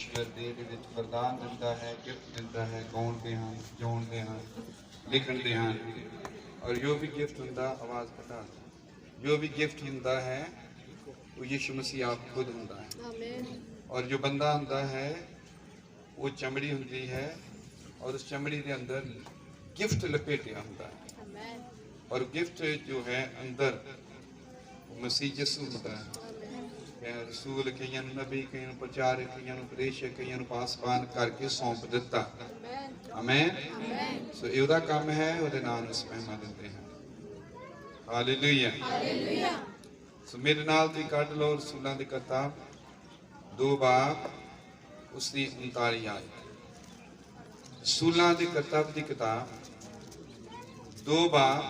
परमेश्वर दे विच वरदान दिंदा है, गिफ्ट दिंदा है, गाउंदे हैं, जोड़ते हैं, लिखते हैं। और जो भी गिफ्ट हुंदा, आवाज़ घटा दो, जो भी गिफ्ट हुंदा है वो यीशु मसीह आप खुद हुंदा है। और जो बंदा हुंदा है वो चमड़ी हुंदी है और उस चमड़ी के अंदर गिफ्ट लपेटिया हुंदा है। और गिफ्ट जो है अंदर मसीह यसू हुंदा है। रसूल कई नबी, कई प्रचारक, कई उपदेशक, कई पासबान करके सौंप दिता। आमीन। सो इहदा काम है, उहदे नाम नूं महिमा दिंदे हैं। हालेलुया। सो मेरे नाल दी कढ लो रसूलां दी किताब 2 बाब उसकी 39 आयत। रसूलां दी किताब 2 बाब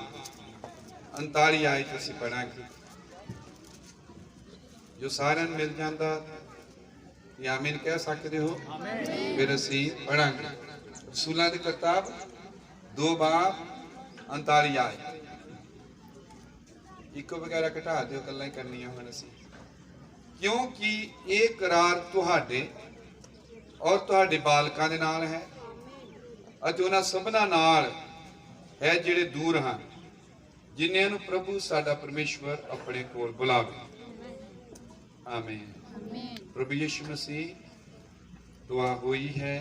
39 आयत असीं पढ़ांगे। जो सारे मिल जाता या आमीन कह सकते हो। फिर असी पढ़ांगे रसूलां दी किताब 2 बाब 39 आयत। इको वगैरह घटा दो, गल्लां ही करनियां हुण असी, क्योंकि ये करार तुहाडे और तुहाडे बालकां दे नाल है अते उन्हां सबना नाल है जिहड़े दूर हैं, जिन्हां नूं प्रभु साडा परमेश्वर अपने कोल बुलावे। आमीन। प्रभु यीशु मसीह दुआ हुई है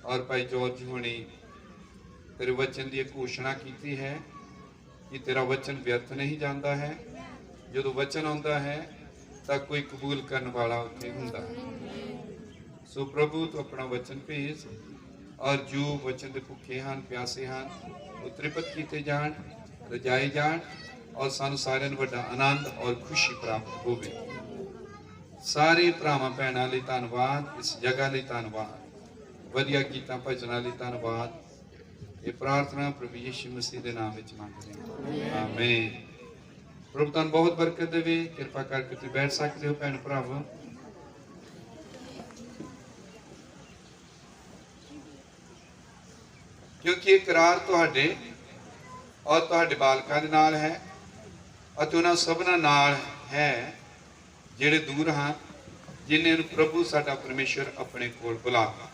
और भाई जॉर्ज होनी तेरे वचन की घोषणा की है कि तेरा वचन व्यर्थ नहीं जाता है। जो वचन आता है तो कोई कबूल करने वाला उत्थे हुंदा है। सो प्रभु तू अपना वचन भेज और जो वचन के भुखे हैं, प्यासे हैं, वो तृप्त किए जान, रजाए जान और सानू सारिਆਂ ਨੂੰ ਵੱਡਾ आनंद और खुशी प्राप्त होवे। सारे भरावां भैणां लई धन्नवाद, इस जगह लई धन्नवाद, वधिया गीतां भजनां लई धन्नवाद। ये प्रार्थना प्रभु यीशु मसीह के नाम विच मंगदे हां। आमीन। प्रभु तुहानूं बहुत बरकत देवे। कृपा करके तुसीं बैठ सकते हो भैण भरावो। क्योंकि ये करार तुहाडे और तुहाडे बालकां दे नाल है अते उन्हां सबना नाल है जिहड़े दूर हैं, जिन्हां नूं प्रभु साडा परमेश्वर अपने कोल बुलावे।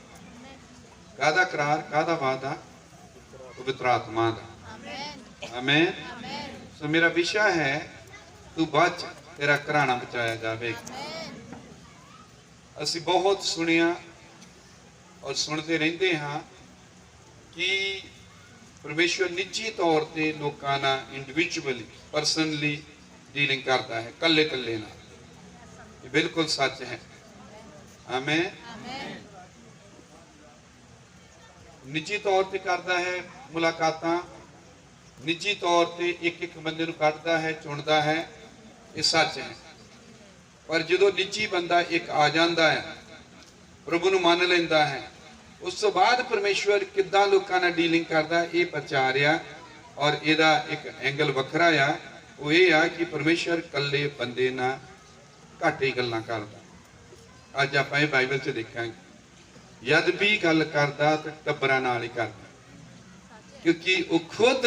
काहदा करार, काहदा वादा? पवित्र आत्मा दा। आमीन। सो मेरा विषय है तू बच, तेरा घराना बचाया जावेगा। असीं बहुत सुनिया और सुनते रहते हैं कि परमेश्वर निजी तौर पर लोगों नाल इंडिविजुअली परसनली डीलिंग करता है, कल्ले कल्ले नाल। ये बिल्कुल सच है। आमीन। निजी तौर पर करता है मुलाकातां, निजी तौर पर एक एक बंदे नूं कढदा है, चुनता है, ये सच है। पर जो निजी बंदा एक आ जाता है, प्रभु नूं मान लैंदा है, उस तो बाद परमेश्वर किद्दां लोकां नाल डीलिंग करदा ये प्रचार आ। और इहदा एक एंगल वखरा आ, वो ये आ कि परमेश्वर कल्ले बंदे नाल घट ही गल्लां करदा। अज आपां इह बाइबल च देखांगे यद भी गल करदा तो टब्बरां नाल ही करदा, क्योंकि वो खुद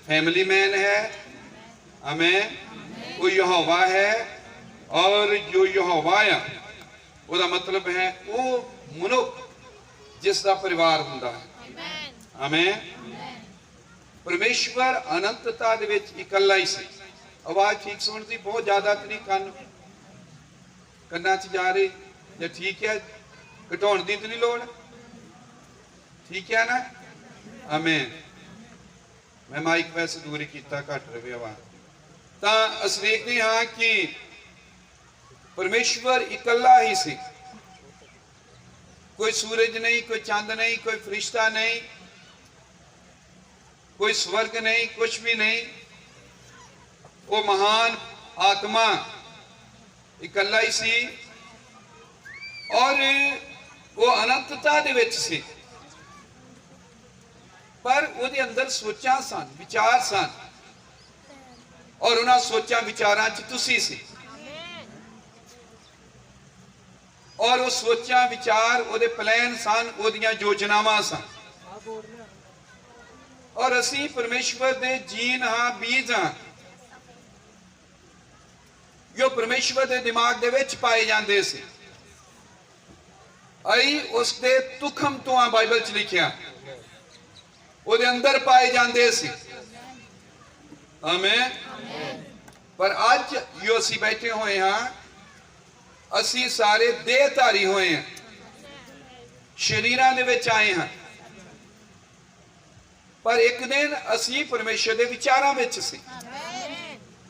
फैमिली मैन है। आमीन। वो यहोवा है और जो यहोवा आ उसका मतलब है वो मनुख जिसका परिवार हुंदा है। आमीन। परमेश्वर अनंतता दे विच इकल्ला ही सी। आवाज ठीक सुनती बहुत ज्यादा तो नहीं, कन्ना च जा रही या ठीक है, घटाउण दी तो नहीं लोड़, ठीक है ना? आमीन। मैं माइक वैसे दूर ही किया, घट रहे आवाज। तो असीं देखते हाँ कि परमेश्वर इकल्ला ही सी। कोई सूरज नहीं, कोई चंद नहीं, कोई फरिश्ता नहीं, कोई स्वर्ग नहीं, कुछ भी नहीं। वो महान आत्मा इकल्ला ही सी और वो अनंतता दे विच सी। पर उसके अंदर सोचा सन, विचार सन और उन्हां सोचा विचारां च तुसी सी। और वो सोचा विचार वो प्लान सन, वो योजनावां सन। और असी परमेश्वर दे जीन हाँ, बीज हाँ, जो परमेश्वर दे दिमाग दे विच पाए जांदे सी। आई उसके तुखम तो आ बाइबल च लिखिया ਉਹਦੇ ਅੰਦਰ ਪਾਏ ਜਾਂਦੇ ਸੀ। ਆਮੇਨ। ਪਰ ਅੱਜ ਜੋ ਅਸੀਂ ਬੈਠੇ ਹੋਏ ਹਾਂ, ਅਸੀਂ ਸਾਰੇ ਦੇਹਧਾਰੀ ਹੋਏ ਹਾਂ, ਸ਼ਰੀਰਾਂ ਦੇ ਵਿੱਚ ਆਏ ਹਾਂ। ਪਰ ਇੱਕ ਦਿਨ ਅਸੀਂ ਪਰਮੇਸ਼ਰ ਦੇ ਵਿਚਾਰਾਂ ਵਿੱਚ ਸੀ,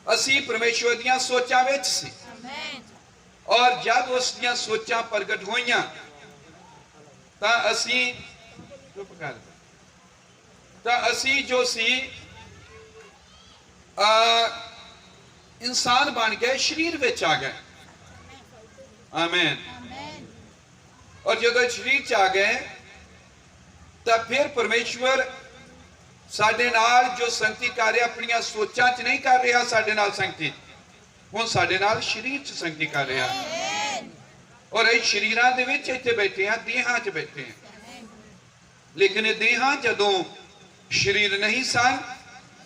ਅਸੀਂ ਪਰਮੇਸ਼ਰ ਦੀਆਂ ਸੋਚਾਂ ਵਿੱਚ ਸੀ। ਔਰ ਜਦ ਉਸ ਦੀਆਂ ਸੋਚਾਂ ਪ੍ਰਗਟ ਹੋਈਆਂ ਤਾਂ ਅਸੀਂ ਚੁੱਪ ਕਰ ਤਾਂ ਅਸੀਂ ਜੋ ਸੀ इंसान बन गए, शरीर विच आ गए। आमीन। और जब शरीर च आ गए तो फिर परमेश्वर साडे नाल जो संगति कर रहा, अपनी सोचां च नहीं कर रहा साडे नाल संगति, हुण साडे नाल शरीर च संगति कर रहा। और असीं शरीरां दे विच इत्थे बैठे हां, देहां च बैठे हां। लेकिन ये देहां जदों शरीर नहीं सन,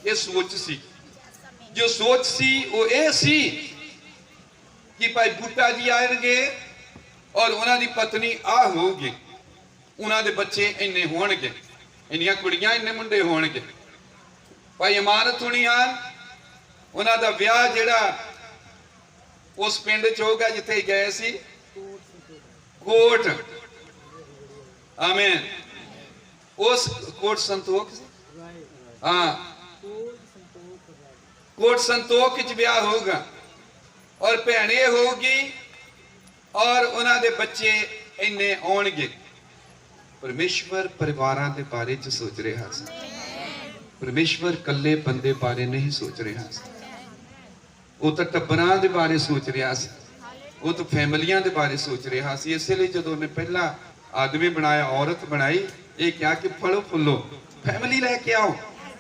ये सोच सी। जो सोच सी वो ये सी कि भाई बूटा जी आएंगे और उन्हां दी पत्नी आ होगी, उन्हां दे बच्चे इन्ने होणगे, इन्नियां कुड़ियां इन्ने मुंडे होणगे, भाई इमारत होनी आन, उन्हां दा विआह जिहड़ा उस पिंड च होगा जिथे गए सी, कोट। आमीन। उस कोट संतोख, हाँ, कोट संतोख च ब्याह होगा और भैने होगी और उन्हां दे बच्चे इन्ने आउणगे। परमेश्वर परिवारां दे बारे च सोच रहा सी, परमेश्वर कल्ले बंदे बारे नहीं सोच रहा सी। वो तो टब्बरां दे बारे सोच रहा सी, वो तो फैमिलियां दे बारे सोच रहा सी। इसलिए जदों उन्हें पहला आदमी बनाया, औरत बनाई, ये क्या कि फलो फुलो, फैमिली लेके आओ,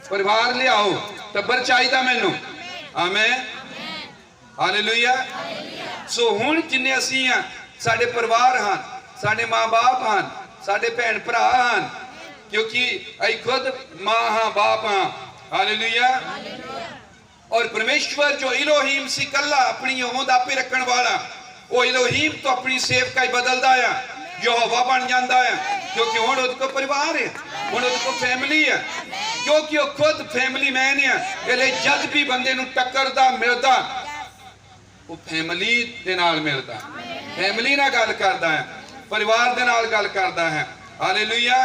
परिवार ले आओ, टब्बर चाहिदा मैनू। आमीन। हालेलुया। सो हुण जिन्ने असीं हां, साडे परिवार हां, साडे मां बाप हां, साडे भैन भरा हां, क्योंकि असीं खुद मां हां, बाप हां। हालेलुया। और परमेश्वर जो इलोहीम सी कल्ला अपनी होंद आपे रखण वाला, वो इलोहीम तो अपनी सेवकाई बदलदा है, यहोवा बन जाता है, क्योंकि हुण उहदे कोल परिवार है, हुण उहदे कोल फैमिली है, क्योंकि वह खुद फैमिली मैन है। इसलिए जब भी बंदे नूं टक्करदा मिलदा वो फैमिली दे नाल मिलदा, फैमिली नाल गल करदा है, परिवार दे नाल गल करदा है। हालेलुया।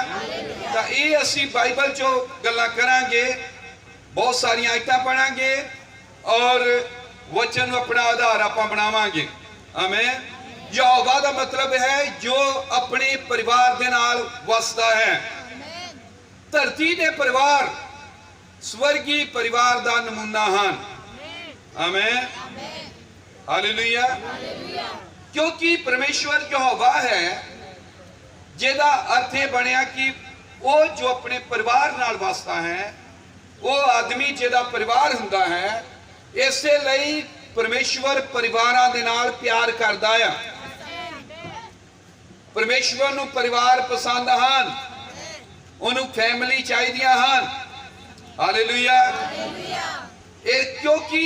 तां ये असीं बाइबल चों गल्लां करांगे, बहुत सारी आयतां पढ़ांगे और वचन नूं अपना आधार आपां बनावांगे। आमीन। यहोवा दा मतलब है जो अपने परिवार दे नाल वसदा है। धरती दे परिवार स्वर्गीय परिवार दा नमूना हन। आमीन। हालेलुया। क्योंकि परमेश्वर यहोवा है, जिहदा अर्थ यह बनिया कि वो जो अपने परिवार नाल वसदा है, वो आदमी जिहदा परिवार हुंदा है। इसे लई परमेश्वर परिवारां दे नाल प्यार करदा है। परमेश्वर नूं परिवार पसंद हन, उन्होंने फैमिली चाहिए हन। हालेलुया। क्योंकि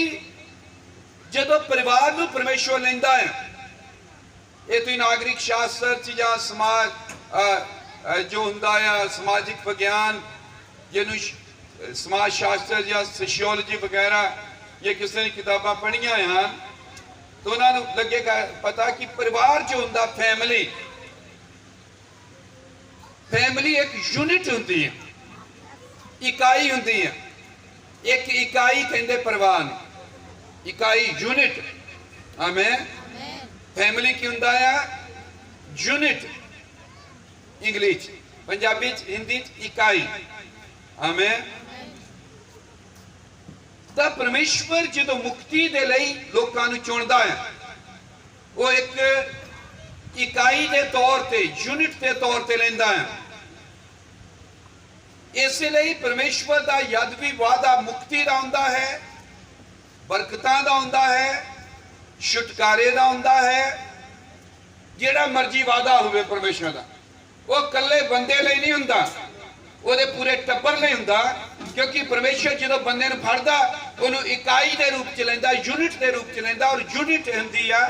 जदों परिवार नूं परमेश्वर लैंदा है, ये तो नागरिक शास्त्र या समाज जो हुंदा है, समाजिक विज्ञान, जिन्होंने समाज शास्त्र या सोशियोलॉजी वगैरह ये किसी ने किताबां पढ़ियां हैं, तो उन्होंने लगेगा पता कि परिवार जो हुंदा, फैमिली, फैमिली एक यूनिट होती है, इकाई होती है। एक इकाई कहते परिवार, इकाई, यूनिट। आमीन। फैमिली की होंदा है यूनिट, इंग्लिश, पंजाबी, हिंदी इकाई। आमीन। तो परमेश्वर जो मुक्ति दे लई लोकां नूं चुनदा है, वो एक इकाई के तौर पे, यूनिट के तौर पे लेंदा है। इसलिए परमेश्वर का यद्वी वादा मुक्ति का हुंदा है, बरकतां दा हुंदा है, छुटकारे का हुंदा है। जिहड़ा मर्जी वादा होवे परमेश्वर का, वो कल्ले बंदे लई नहीं हुंदा, वो पूरे टब्बर लई हुंदा। क्योंकि परमेश्वर जो बंदे नूं फड़दा, उहनूं इकाई के रूप च लैंदा, यूनिट के रूप च लैंदा। और यूनिट हुंदी आ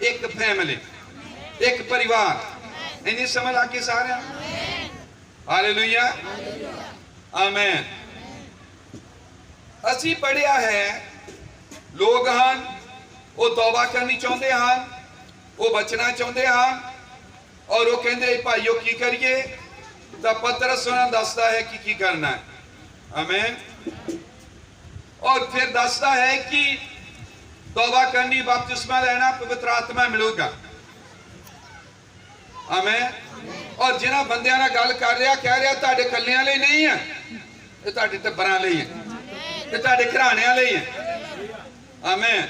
एक फैमिली, एक परिवार। इन्नी समझ आके सारे हालेलुया आमेन। असी पढ़िया है लोग हैं वो तौबा करनी चाहते हैं, वो बचना चाहते हैं और वो कहते भाईओ की करिए, तो पतरस उन्हें दसदा है कि करना है। आमेन। और फिर दसदा है कि तौबा करनी, बपतिस्मा लेना, पवित्र आत्मा मिलेगा। आमेन। और जिन्हां बंदियां नाल गल कर रहा कह रहा तुहाडे कल्लियां लई नहीं है, ये तुहाडे टब्बरां लई है, ये तुहाडे घराणियां लई है। आमेन।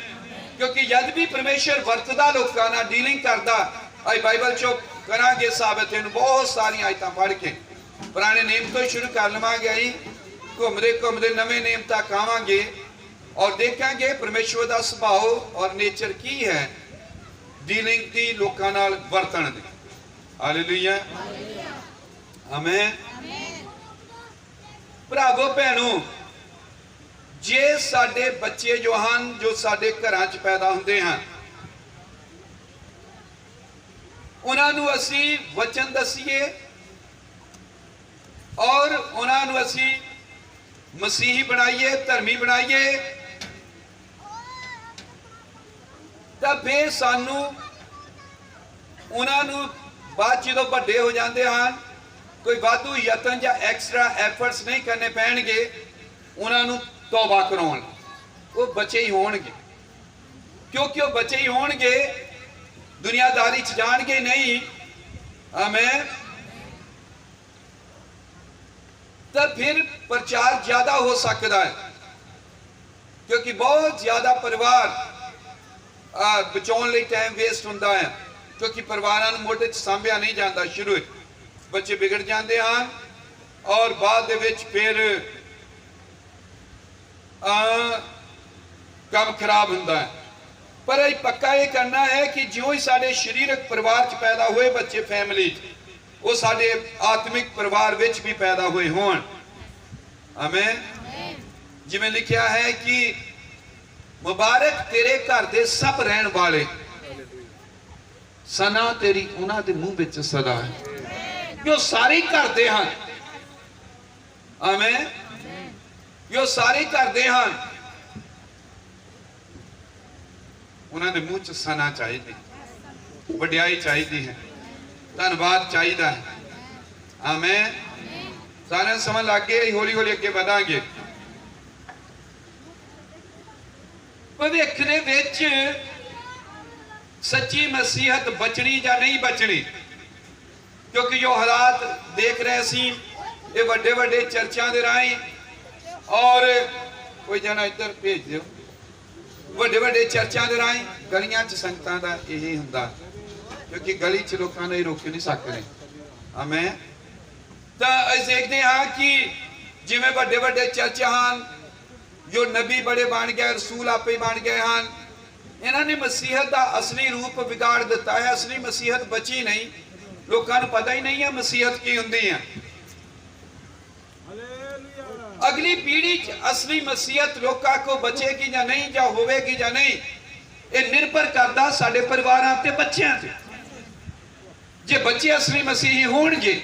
क्योंकि यद भी परमेश्वर वरतदा लोकां नाल डीलिंग करदा, अज बाइबल चो करांगे साबित, इन बहुत सारी आयतां पढ़ के पुराने नियम तो शुरू कर लवांगे, आई घूमते घूमते नवे नियम तक आवांगे और देखेंगे परमेश्वर का सुभाव और नेचर की है डीलिंग की लोकां नाल वरतन दी। Hallelujah amen. भरावो भैनों, जे साडे बच्चे जो हैं जो साडे घरां च पैदा हुंदे हैं, उन्हां नूं असीं वचन दसीए और उन्हां नूं असीं मसीही बनाइए, धर्मी बनाइए, तो फिर सानू उन्हां नूं बाद जो वड्डे हो जाते हैं कोई वाधू यतन या एक्सट्रा एफर्ट्स नहीं करने पैणगे उन्हां नूं तौबा कराउण, वो बच्चे ही होणगे। क्योंकि वो बच्चे ही होणगे, दुनियादारी च जाणगे नहीं। आमेन। तो फिर प्रचार ज्यादा हो सकता है, क्योंकि बहुत ज्यादा परिवार बचाने लिए टाइम वेस्ट होता है, क्योंकि परिवारों को मोढे च सांभिया नहीं जाता। शुरू बच्चे बिगड़ जाते हैं और बाद दे विच फिर काम खराब होता है। पर अं पक्का ये करना है कि ज्यों ही साडे शरीरक परिवार च पैदा हुए बच्चे फैमिली वो साडे आत्मिक परिवार विच भी पैदा हुए होण। आमेन। जिवें लिखिया है कि मुबारक तेरे घर दे सब रहन वाले, सना तेरी उन्हां दे मुंह विच सदा है। जो सारे घर दे हैं, आमेन, जो सारे घर दे हैं, उन्हां दे मुंह च सना चाहिए, वड्याई चाहिए है, धन्यवाद चाहिए है। आमेन। सारे समझ लग गए, हौली हौली अगे बढ़ांगे। भविख दे विच सच्ची मसीहत बचनी या नहीं बचनी, क्योंकि जो हालात देख रहे सी ये वड्डे वड्डे चर्चा दे राही, और कोई जना इधर भेज दो, वड्डे वड्डे चर्चा दे राही गलियां च संगतां दा यही हुंदा, क्योंकि गली च लोकां नूं रोक नहीं सकते। आमेन। तो असीं देखते हैं कि जिवें वड्डे वड्डे चर्च हैं, जो नबी बड़े बन गए, रसूल आपे बन गए हैं, इन्होंने मसीहत का असली रूप बिगाड़ दिता है। असली मसीहत बची नहीं, लोगों को पता ही नहीं है मसीहत की हुंदी है। अगली पीढ़ी असली मसीहत लोगों को बचेगी या नहीं, या होवेगी या नहीं, ये निर्भर करता साडे परिवारां ते बच्चों से। जे बच्चे असली मसीही होणगे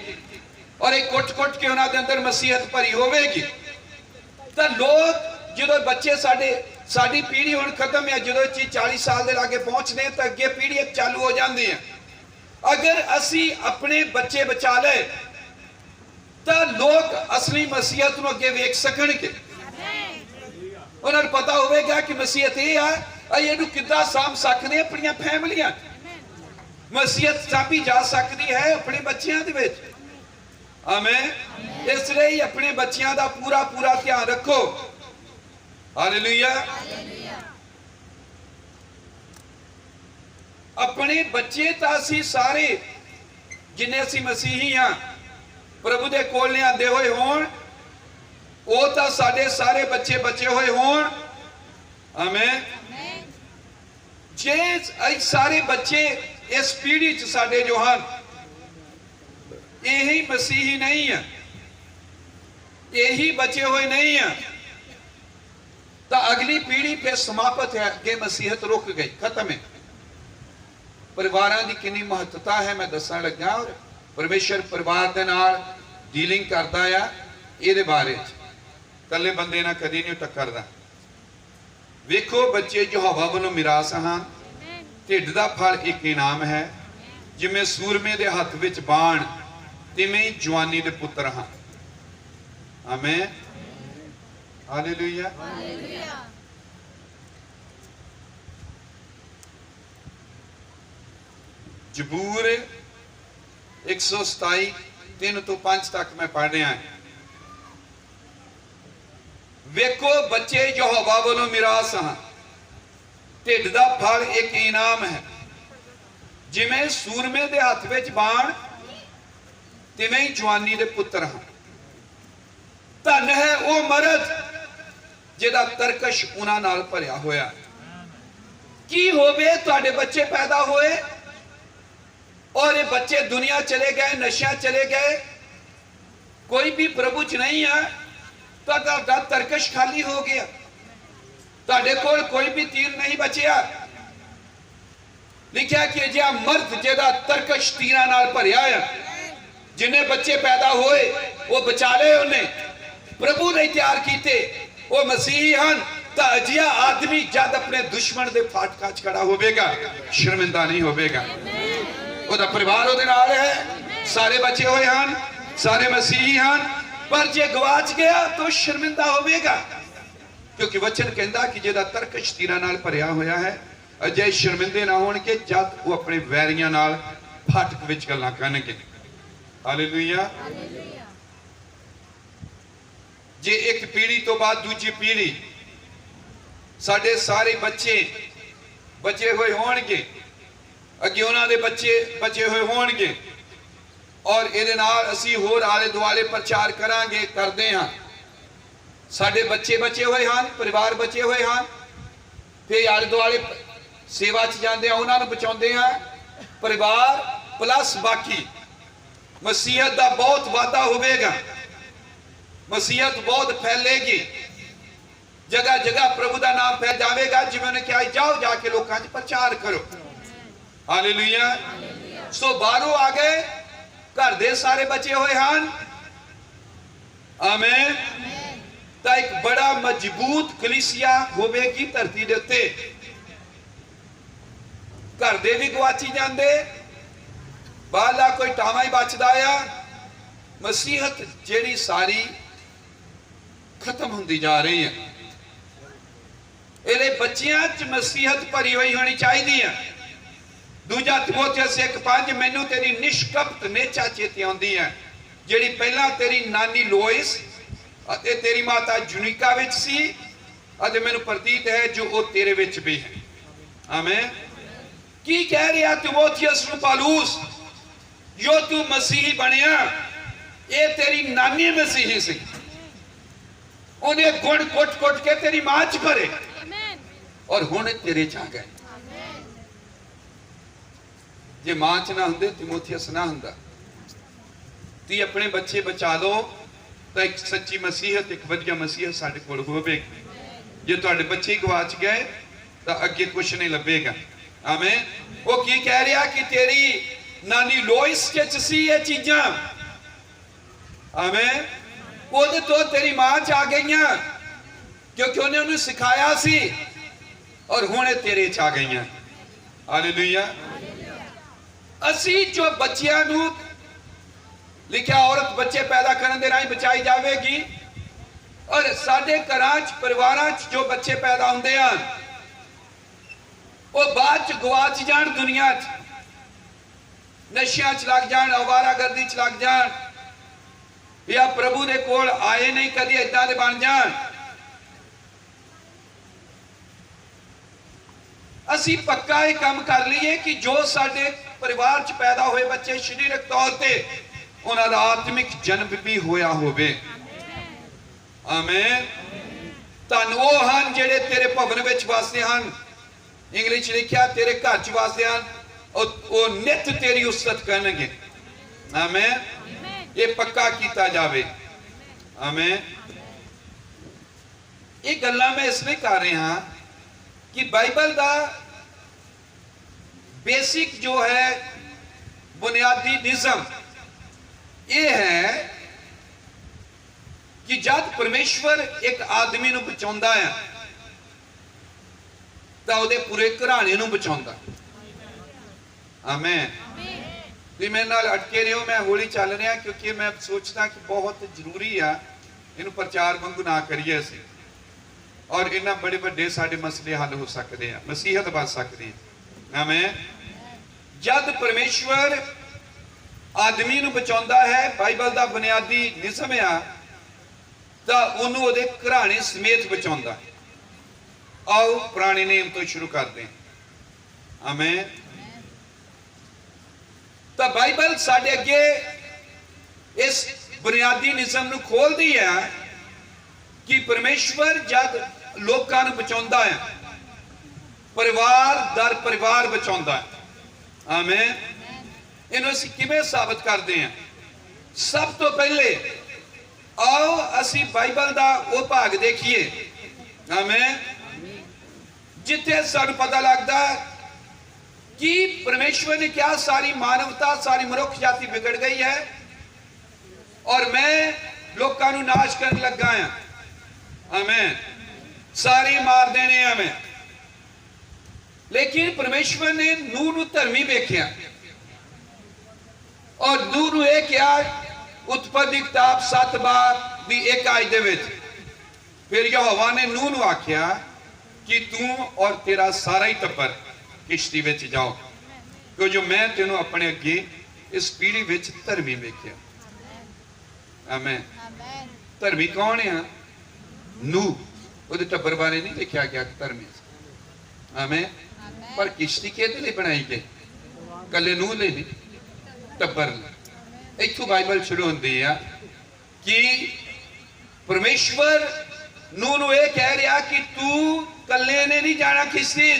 और एक कुट कुट के उन्हां दे अंदर मसीहत भरी होवेगी, तो लोग जो बच्चे साडी पीढ़ी हुण खत्म है, जो 40 साल के लागे पहुंचने तो अगे पीढ़ी चालू हो जाती है। अगर असी अपने बच्चे बचा ले तो लोग असली मसीहत को अगे वेख सकणगे, उन्हें पता होगा कि मसीहत ये है, ये किद्दां साम सकते अपनी फैमिलियां। मसीहत सामी जा सकती है अपने बच्चों दे विच। आमेन। इसलिए अपने बच्चों का पूरा पूरा ध्यान रखो। हालेलुया। अपने बच्चे तो असी सारे जिन्हें असी मसीही हाँ प्रभु के कोल लिआंदे होए होण, वो तो साडे सारे बच्चे बचे हुए होण। आमेन। जे सारे बच्चे इस पीढ़ी च साडे जो हैं यही मसीही नहीं है, यही बचे हुए नहीं है, तो अगली पीढ़ी पे समाप्त है, अगे मसीहत रुक गई, खत्म है। परिवारां दी कितनी महत्ता है मैं दसन लगा। और परमेश्वर परिवार दे नाल डीलिंग करता है ये बारे कल्ले बंदे नाल कदी नहीं टक्करदा। वेखो बच्चे जो हवा वालों मिरास हाँ, ढिड दा फल एक इनाम है। जिमें सूरमे दे हथ विच बाण तिवें जवानी दे पुत्र हाँ। आमीन, हालेलुया। जबूर 127 3 तो 5 तक मैं पढ़ रहा है। वेखो बच्चे जो हवा वालों मिरास हाँ, ढिड दा फल एक इनाम है। जिमें सूरमे दे हथ विच बाण तिवें जवानी दे पुत्र हाँ। धन है वो मर्द जिहदा तरकश उन्हां नाल भरिया होया। की होवे तुहाडे बच्चे पैदा होए और ये बच्चे दुनिया चले गए, नशा चले गए, कोई भी प्रभु च नहीं है, तो तरकश खाली हो गया। तुहाडे कोल कोई भी तीर नहीं बचिया। लिखा कि जिहा मर्द जिहदा तरकश तीरां नाल भरिया है, जिन्हें बच्चे पैदा होए वो बचाले उन्हें प्रभु ने तैयार किए, वो मसीही हैं। तो अजिहा आदमी जब अपने दुश्मन के फाटका च खड़ा होगा शर्मिंदा नहीं होगा। ਉਹਦਾ परिवार ਉਹਦੇ ਨਾਲ है, सारे बचे हुए हैं, सारे मसीही हैं। पर जे गवाच गया तो शर्मिंदा होगा, क्योंकि वचन कहता कि जिहदा तरकश तीरां नाल भरिया होया है अजे शर्मिंदे ना होणगे जद वो अपने वैरियां नाल फाटक विच गल्लां करनगे। हालेलुया। जे एक पीढ़ी तो बाद दूजी पीढ़ी साडे सारे बच्चे बचे हुए होणगे, अगे उन्हां दे बच्चे बचे हुए होणगे, और इहदे नाल असीं होर आले दुआले प्रचार करांगे, करदे हां। साडे बच्चे बचे हुए हैं, परिवार बचे हुए हैं, फिर आले दुआले सेवा च जांदे हां, उन्हां नूं बचाउंदे हां। परिवार प्लस बाकी मसीहत दा बहुत वाधा होवेगा, मसीहत बहुत फैलेगी, जगह जगह प्रभु का नाम फैल जाएगा। जिवें उन्हें कहा जाओ जाके लोकां च प्रचार करो। हालेलुया। सो बाहरों आ गए, घर दे सारे बचे हुए हैं। आमीन। तो एक बड़ा मजबूत कलीसिया होवेगी धरती दे उत्ते। घर दे भी गवाची जांदे, बाहरला कोई टावा ही बचदा आ। मसीहत जेड़ी सारी खत्म होंदी जा रही है। इहदे बच्चियां च मसीहत भरी हुई होनी चाहिए है। दूजा तिमोथियुस 1:5 मैनू तेरी निष्कपट नेचा चेते आउंदी है, जिहड़ी पहला तेरी नानी लोइस अते तेरी माता जुनिका विच सी, अते मैनू प्रतीत है जो वो तेरे विच भी है। आमीन। की कह रहा तिमोथियुस नूं पौलुस, जो तू मसीही बनिया ये तेरी नानी मसीही सी, उन्हें गुण कुट कुट के तेरी मां च भरे और हुण तेरे च आ गए। जे मां च ना हुंदे तिमोथियुस ना हुंदा। ती अपने बच्चे बचा लो तो एक सच्ची मसीहत, एक वधिया मसीहत साडे कोल होवेगी। जे तुहाडे बच्चे गवाच गए तो अगे कुछ नहीं लभेगा। आमीन। वो की कह रहा कि तेरी नानी लोइस च सी ये चीजां। आमीन। ਉਹਦੇ ਤੋਂ तेरी मां च आ गई, क्योंकि उन्हें उन्हें सिखाया सी और हुणे तेरे च आ गई। हालेलुया। असी जो बच्चियां नूं लिखा औरत बच्चे पैदा करने दे राही बचाई जाएगी, और साडे घरां च परिवारां च जो बच्चे पैदा होंदे हैं वो बाद च गवाच जाण, दुनिया च नशियां च लग जाण, आवारागर्दी च लग जाण, या प्रभु दे कोल आए नहीं कदी इदां दे बन जाण। असी पक्का ये काम कर लीए कि जो साडे परिवार च पैदा हुए बच्चे शरीरक तौर पे उन्हां दा आत्मिक जन्म भी होया होवे। आमीन। धन वो हन जेड़े तेरे भवन विच वसदे हन। इंग्लिश लिखा तेरे घर च वसदे हन, वो नित तेरी उस्सत करनगे। आमीन। ये पक्का किया जाए। आमीन। ये गल्लां मैं इसलिए कर रहा कि बाइबल का बेसिक जो है बुनियादी निज़म यह है कि जब परमेश्वर एक आदमी नूं बचाउंदा है तो उहदे पूरे घराने नूं बचाउंदा। आमीन। तुसीं मेरे नाल अटके रहो, मैं हौली चल रहा क्योंकि मैं सोचदा कि बहुत जरूरी आ इहनूं प्रचार वांगू ना करिए असीं, और इन्हां बड़े बड़े साडे मसले हल हो सकते हैं, मसीहत बच सकती है। आमीन। जब परमेश्वर आदमी नूं बचाउंदा है, बाइबल दा बुनियादी निज़म आ, तो उन्होंने उहदे घराने समेत बचाउंदा। आओ पुराने नियम तो शुरू करते हैं। आमीन। तो बाइबल साडे अगे इस बुनियादी निज़म नूं खोलदी है कि परमेश्वर जब लोकां नूं बचाउंदा है, परिवार दर परिवार बचाउंदा है। आमीन। इन्हूं असीं किवें साबित करते हैं? सब तो पहले आओ असी बाइबल दा वो भाग देखिए। आमीन। जिथे सानू पता लगता कि परमेश्वर ने क्या सारी मानवता सारी मनुख जाति बिगड़ गई है और मैं लोकां नू नाश करने लगा हां। आमीन। सारे मार देने हमें। लेकिन परमेश्वर ने नूह नू धर्मी वेख्या और नूह नू यह कहा, उत्पत्ति किताब 7 बार दी 1 आयत दे विच, फिर यहोवा ने नूह नू आख्या कि तू और तेरा सारा ही टब्बर किश्ती विच जाओ, क्योंकि मैं तेनों अपने अगे इस पीढ़ी विच धर्मी वेख्या। आमीन। धर्मी कौन है? नूह। उहदे टब्बर बारे नहीं लिखा गया धर्मी। आमीन। पर किश्ती किहदे लई बनाई गई? कल्ले नूह लई नहीं, टब्बर लई। इत्थों बाइबल शुरू होंदी है कि परमेश्वर नूह नूं यह कह रहा कि तू कल्ले ने नहीं जाना किश्ती।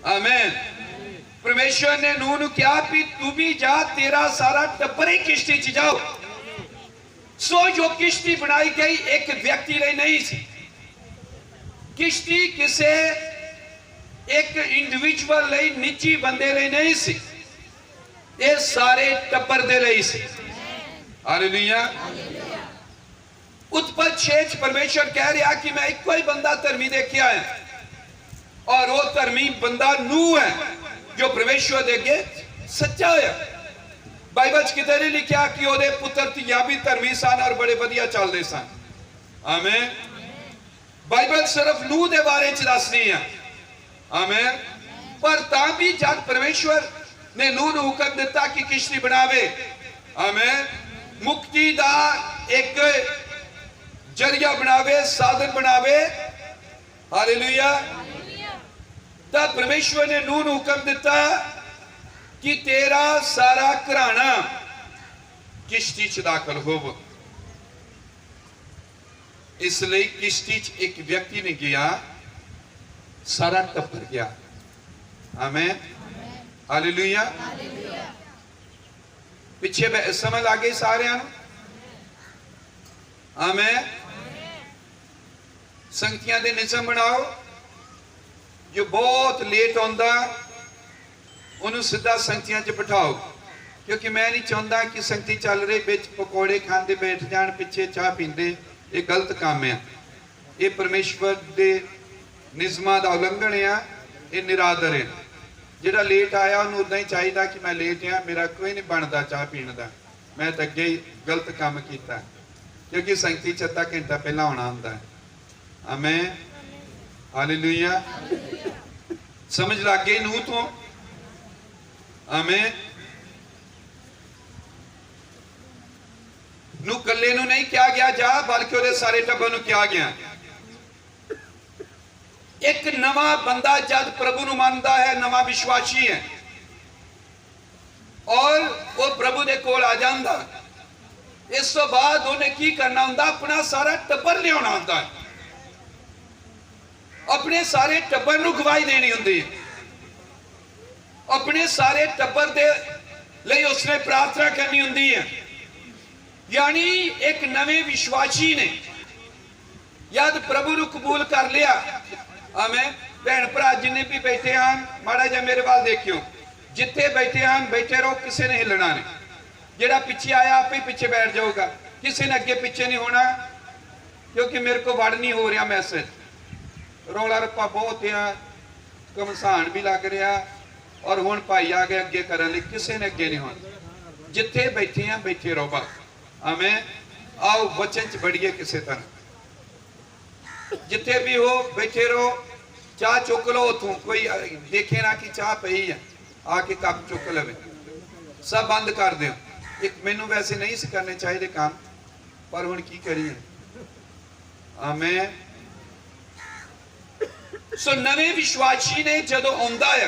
आमीन। परमेश्वर ने नूह नूं कहा कि तू भी जा, तेरा सारा टब्बर ही किश्ती च जाओ। सो जो किश्ती बनाई गई एक व्यक्ति लिए नहीं सी, किश्ती किसी एक इंडिविजुअल लिए, निजी बंदे लिए नहीं सी, ये सारे टब्बर दे लिए सी। हालेलुया। उत्पत्ति 6 परमेश्वर कह रहा कि मैं एक ही बंदा धर्मी देखा है और वो धर्मी बंदा नूह है जो परमेश्वर दे अगे सच्चा है। बाइबल किते नहीं लिखा कि ओदे पुत्र धियां भी धर्मी सन और बड़े वधिया चलते सन। आमीन। बाइबल सिर्फ नूह दे बारे च दसदी है। आमीन। पर तां भी जब परमेश्वर ने नूह नूं हुक्म दिता कि किश्ती बनावे, आमीन, मुक्ति दा एक जरिया बनावे, साधन बनावे। हालेलुया। तब परमेश्वर ने नूह नूं हुक्म दिता कि तेरा सारा घराना किश्ती च दाखल होवो। इसलिए किश्ती च एक व्यक्ति ने गया, सारा टब्बर गया। आमीन। हालेलुया। पिछे समझ आ गई सारियां नूं? आमीन। संगतियां दे निज़म बनाओ। जो बहुत लेट आंदा उन्होंने सीधा संगतियां च बिठाओ, क्योंकि मैं नहीं चाहता कि संगती चल रही बिच पकौड़े खाते बैठ जान, पिछे चाह पींदे। ये गलत काम है, ये परमेश्वर के निज़मां दा उलंघन है, ये निरादर है। जिहड़ा लेट आया उन्होंने उदा ही चाहिए कि मैं लेट हाँ, मेरा कोई नहीं बनता चाह पीने का, मैं तो अगे ही गलत काम किया, क्योंकि संगती च अद्धा घंटा पहला आना होंदा है। आमीन। हालेलुया। समझ लग गई नूह तो? आमीन। नूह कल्ले नूं नहीं क्या गया जा, बल्कि उहदे सारे टब्बर नूं क्या गया। एक नवा बंदा जब प्रभु नूं मनदा है, नवा विश्वासी है और वो प्रभु दे कोल आ जांदा, इस तो बाद उन्हें की करना हुंदा? अपना सारा टब्बर लियाना हुंदा है, अपने सारे टब्बर नूं गवाही देनी हुंदी है, अपने सारे टब्बर दे लई उसने प्रार्थना करनी हुंदी है। यानी एक नवे विश्वासी ने यद प्रभु नूं कबूल कर लिया, आमीन, भैन भरा जिन्ने भी बैठे हैं माड़ा जा मेरे वाल देखियो, जिथे बैठे हैं बैठे रहो, किसी ने हिलना नहीं। जेड़ा पीछे आया आप ही पीछे बैठ जाऊगा, किसी ने अगे पीछे नहीं होना, क्योंकि मेरे को वड़ नहीं हो रहा मैसेज, रौला रप्पा बहुत है, घमसान भी लग रहा, और हुण भाई आ गए अगे करने लई, किसी ने अगे नहीं होना। जिथे बैठे हैं बैठे रहो बस। आमें। आओ वचन च बढ़िए किसी तरह, जिथे भी हो बैठे रहो। चाह चुक लो उतों, कोई देखे ना कि चाह पई है, आके कप चुक लवे, सब बंद कर दो। एक मैनू वैसे नहीं से करने चाहिए काम, पर हुण की करिए। आमें। सो नवे विश्वासी ने जदों आउंदा है,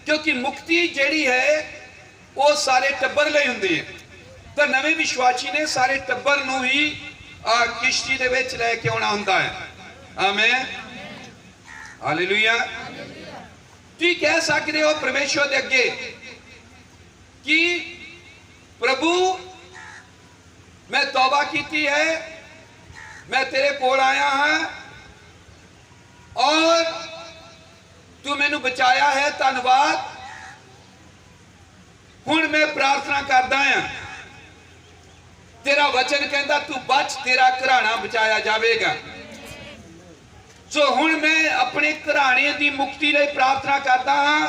क्योंकि मुक्ति जिहड़ी है वो सारे टब्बर लई हुंदी है, तो नवे विश्वासी ने सारे टब्बर नूं ही किश्ती दे विच लैके आउणा हुंदा है। आमें। हालेलुया। तुसीं कह सकदे हो परमेश्वर दे अगे कि प्रभु मैं तौबा की है, मैं तेरे कोल आया हाँ और तू मैनू बचाया है, धन्यवाद। हुण मैं प्रार्थना करदा हां, तेरा वचन कहता तू बच, तेरा घराना बचाया जाएगा। सो हुण मैं अपने घराने की मुक्ति लई प्रार्थना करता हाँ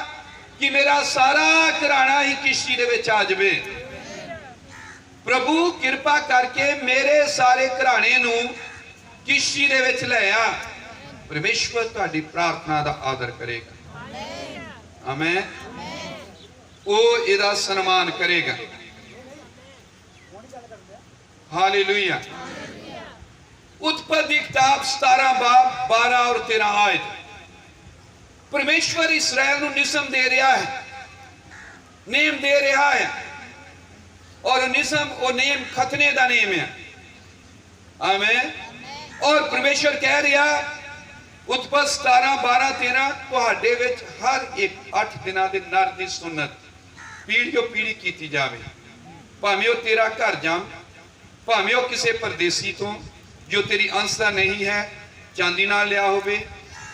कि मेरा सारा घराना ही किश्ती दे विच आ जाए। प्रभु कृपा करके मेरे सारे घराने नूं किश्ती दे विच ले आ। परमेश्वर तुहाडी प्रार्थना दा आदर करेगा। आमें। वो इहदा सन्मान करेगा। हालेलुया। उत्पत्ति किताब 17 बाब 12 और 13 आयत। परमेश्वर इसराइल नूं निसम दे रहा है, नेम दे रहा है, और निसम वो नेम खतने का नेम है। आमें। और परमेश्वर कह रहा उत्पत्ति 17 12 13 तुहाडे विच हर एक 8 दिनां दे नर दी सुन्नत पीढ़ियों पीढ़ी की जाए, भावें वो तेरा घर जाम, भावें वो किसी परदेसी तो जो तेरी अंश दा नहीं है चांदी नाल लिया होवे,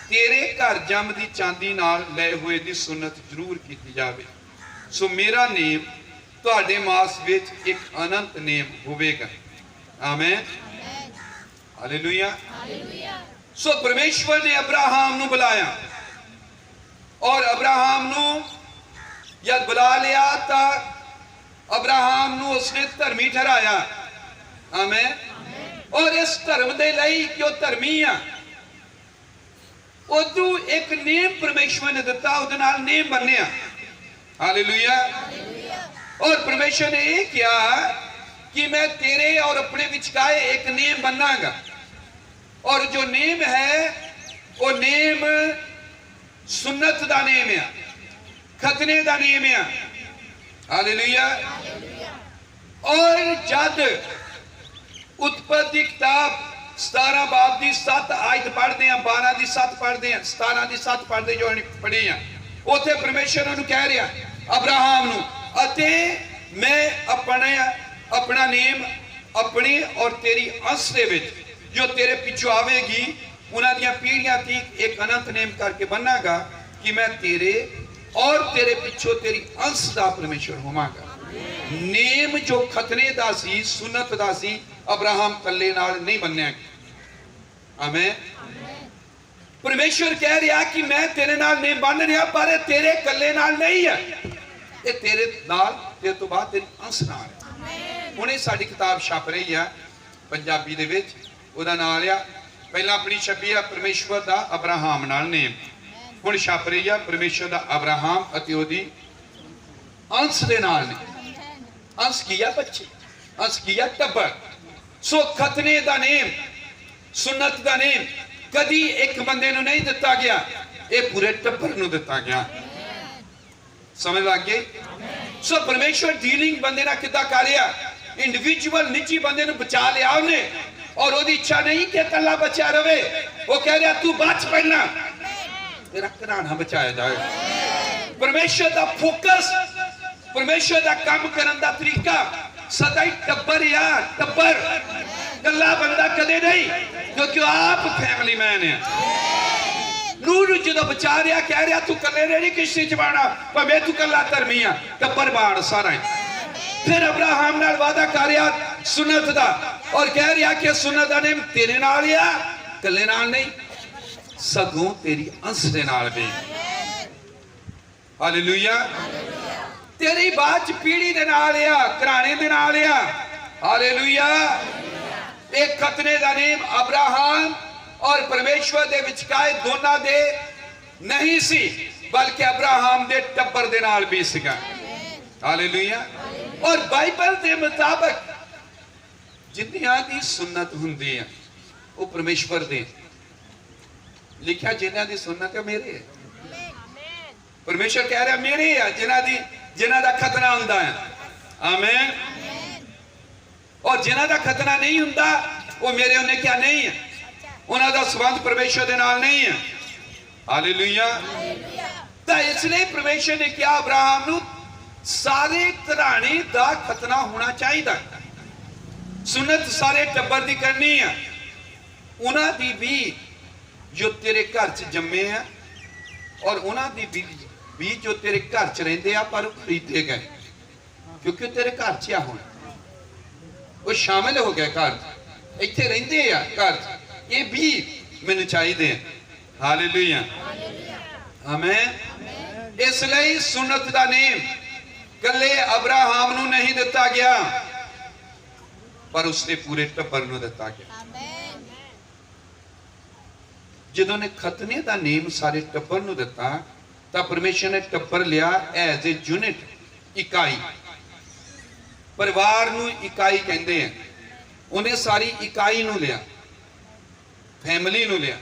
तेरे घर जम दी चांदी नाल ले हुए दी सुन्नत जरूर की जाए। सो मेरा नेम तुहाडे मास विच एक अनंत नेम होवेगा। आमें। हालेलुया। सो परमेश्वर ने अब्राहम नूं बुलाया, और अब्राहम नूं जब बुला लिया तो अब्राहम नूं उसने धर्मी ठहराया। आमें। और इस धर्म दे लई कि वह धर्मी आ, उदू एक नेम परमेश्वर ने दिता, उहदे नाल नेम बन्निया। हालेलुया। और परमेश्वर ने यह कहा कि मैं तेरे और अपने विचकाए एक नेम बनागा, और जो नेम है वो नेम सुन्नत दा नेम है, खतने दा नेम है। हालेलुया। और जद उत्पत्ति किताब 17 बाब की 7 आयत पढ़ते हैं, 12 की 7 पढ़ते हैं, 17 की 7 पढ़ते जो पढ़ी हैं, उत्थे परमेश्वर उन्होंने कह रहा अब्राहम नूं, अते मैं अपना नेम अपनी और तेरी अंश दे विच जो तेरे पिछू आवेगी उन्हां दीयां पीढ़ियां तक एक अनंत नेम करके बनागा कि मैं तेरे और तेरे पिछो तेरी अंश दा परमेश्वर होवांगा। नेम जो खतने दा सी, सुन्नत दा सी, अब्राहम कल्ले नाल नहीं बन्निया। आमें। परमेश्वर कह रहा कि मैं तेरे नाल नेम बन रहा, पर तेरे कल्ले नाल नहीं है, ये तेरे नाल, तेरे तो बाद तेरी अंश नाल है। हुणे साडी किताब छप रही है पंजाबी दे विच, ओहदा नाम आ पहला अपनी छपी है परमेश्वर दा अब्राहम नाल नेम, हुण छप रही है परमेश्वर दा अब्राहम अते ओहदी अंश दे नाल ने। अंश किया बच्चे, अंश किया टब्बर। सो खतने दा नेम, सुन्नत दा नेम कदी एक बंदे नूं नहीं दिता गया, ये पूरे टब्बर नूं दिता गया। समझ लग गई? सो परमेश्वर डीलिंग बंदे नाल किदां कर रहा, इंडिविजुअल निजी बंदे नूं बचा लिया उन्हें, और ओहदी इच्छा नहीं कि कल्ला बचा रहे, वो कह रहा तू बच पड़ना, तेरा घराना बचाया जाए। परमेश्वर दा फोकस, परमेश्वर दा काम करन दा तरीका सदा ही टब्बर या टब्बर, कल्ला बंदा कदे नहीं, क्योंकि आप फैमिली मैन है। नूह नूं जदों बचा रहा कह रहा तू कल्ले ने नहीं किश्ती च बाणा भावें तू कल्ला धर्मी आ टब्बर बाण सारा। फिर अब्राहम नाल वादा कर रहा सुन्नत दा और कह रहा कि सुन्नत दा नेम तेरे नाल आ कल्ले नाल नहीं सगों तेरी अंश दे नाल भी। हालेलुया। तेरी बात पीढ़ी दे नाल आ घराने दे नाल आ। हालेलुया। एक खतने दा नेम अब्राहम और परमेश्वर दे विचकार दोनों दे नहीं सी बल्कि अब्राहम दे टब्बर दे नाल भी सीगा। हालेलुया। और बाइबल के मुताबिक जिन्नियां दी सुन्नत हुंदी है वो परमेश्वर दे लिखा जिन्हां दी सुन्नत है मेरे है। परमेश्वर कह रहा मेरे है जिन्हां दा खतना हुंदा है। आमीन। और जिन्हां दा खतना नहीं हुंदा वो मेरे उन्हें क्या नहीं है उन्हां दा संबंध परमेश्वर दे नाल नहीं है। हालेलुया। तो इसलिए परमेश्वर ने क्या अब्राहम नूं सारे घराने दा खतना होना चाहिए। सुन्नत सारे टब्बर दी करनी है उन्हां दी भी जो तेरे घर च जम्मे हैं और उन्हां दी भी जो तेरे घर च रहिंदे आ पर खरीदे गए क्योंकि तेरे घर च आ हुण वो शामिल हो गए घर इत्थे रहिंदे आ घर ये भी मैनूं चाहिए। हालेलुया। आमीन। इसलिए सुन्नत दा नेम कल्ले अब्राहम नूं नहीं दिता गया पर उसने पूरे टब्बर नूं दिता गया। जिदों ने खतने दा नेम सारे टब्बर नूं दिता तां परमेश्वर ने टब्बर लिया एज ए यूनिट इकाई। परिवार नूं इकाई कहंदे हैं उन्हें सारी इकाई नूं लिया फैमिली नूं लिया।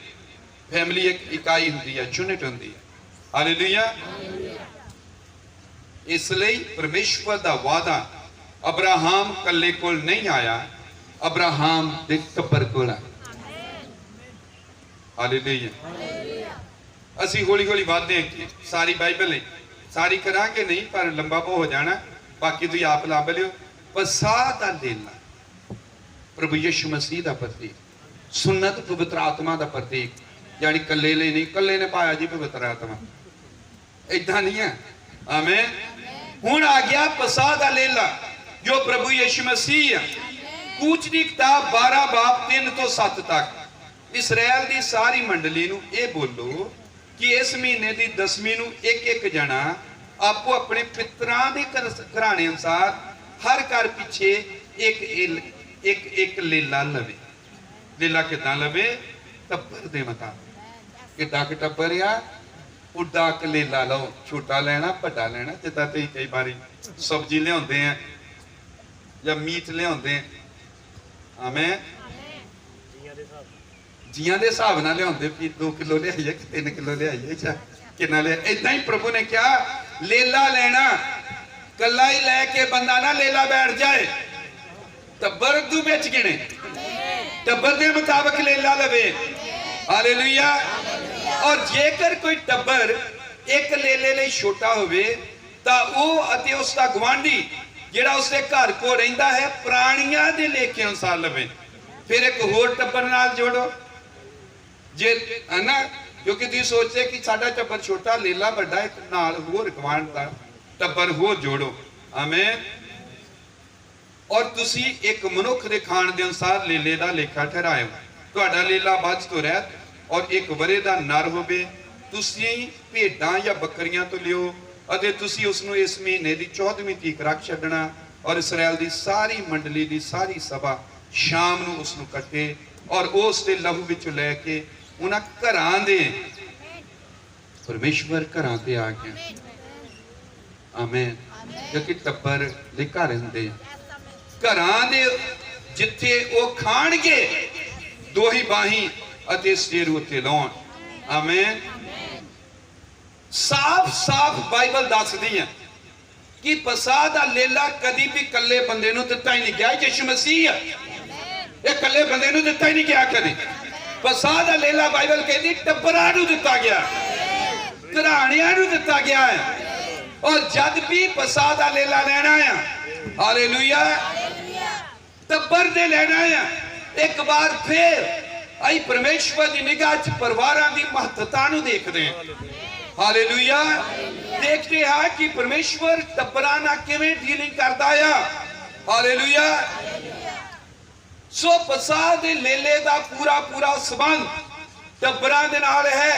फैमिली एक इकाई हुंदी है यूनिट हुंदी है। हालेलुया। इसलिए परमेश्वर दा वादा अब्राहम कल्ले कोल नहीं आया अब्राहम दे टब्बर कोल आया। हालेलुया। असी हौली हौली वादे सारी बाइबल है सारी करांगे नहीं पर लंबा बहुत हो जाना बाकी तुसीं आप लभ लियो। पसाह दा लेला प्रभु यीशु मसीह दा प्रतीक सुन्नत पवित्र आत्मा दा प्रतीक यानी कल्ले ले नहीं कल्ले ने पाया जी पवित्र आत्मा इदा नहीं है। आमीन। हुण आ गया पसाह दा लेला जो प्रभु यीशु मसीह है। कूच दी किताब 12 बाब 3 तो 7 तक इसराइल दी सारी मंडली नूं ए बोलो कि इस महीने दी 10वीं नूं एक एक जना आपो अपने पितरां दे घराने अनुसार हर घर पिछे एक लेला लवे। लेला किदां लवे टब्बर दे मुताबिक किड्डा क टब्बर आ उड्डा क लेला लो छोटा लेना बड़ा लेना जिद्दां तुसीं कई बारी सब्जी लियाउंदे हैं या मीट लियाउंदे हैं। आमीन। जियां दे हिसाब नाल लियाउंदे भी 2 किलो लियाइए 3 किलो लियाइए कितना लिया इदां ही प्रभु ने क्या लेला लेना कल्ला ही लैके बंदा ना लेला बैठ जाए टब्बर दू बिच गिने टब्बर के मुताबिक लेला लवे। हालेलुया। और जेकर कोई टब्बर एक लेले लई छोटा होवे तां ओह अते उसका गवांढी जिहड़ा उसके घर को रहिंदा है प्राणियां दे लेखे अनुसार लवे। फिर एक होर टब्बर नाल जोड़ो जे है ना क्योंकि तुसीं सोचदे कि साडा टब्बर छोटा लेला बड़ा एक नाल होर गवांढ दा टब्बर होर जोड़ो। आमीन। और तुसी एक मनुख दे खान दे अनुसार लेले दा लेखा ठहरायो। तुहाडा लेला बच तो रहत और एक वरे दा नर होवे तुसी भेडां या बकरियां तो लियो अते तुसी उसनूं इस महीने दी 14वीं तक रख छड्डना और इसराइल दी सारी मंडली दी सारी सभा शाम नूं उसनूं कट्टे और उस दे लहू विचों लैके उन्हां घरां दे परमेश्वर घरां ते आ गया। आमीन। क्योंकि टब्बर दे घर हुंदे घरां दे जिथे वो खाणगे दोही बाही अते सिर उत्ते लाउण। आमीन। साफ साफ बाइबल दसदी है कि पसाह दा लेला कदी भी कल्ले बंदे नूं दित्ता ही नहीं गया। यीशु मसीह ये कल्ले बंदे नूं दित्ता ही नहीं गया कदी। पसाह दा लेला बाइबल कहदी टब्बरां नूं दित्ता गया घराणियां नूं दित्ता गया है। और जद भी पसाह दा लेला लेना है हालेलुया टब्बर दे लेना है एक बार फिर ਅਸੀਂ परमेश्वर की निगाह च परिवारां की महत्ता नूं देखते हैं। हालेलुया। देखते हैं कि परमेश्वर टब्बरां नाल किवें डीलिंग करदा है। हालेलुया। सो पसाह दे लेले दा पूरा पूरा संबंध टब्बरां दे नाल है,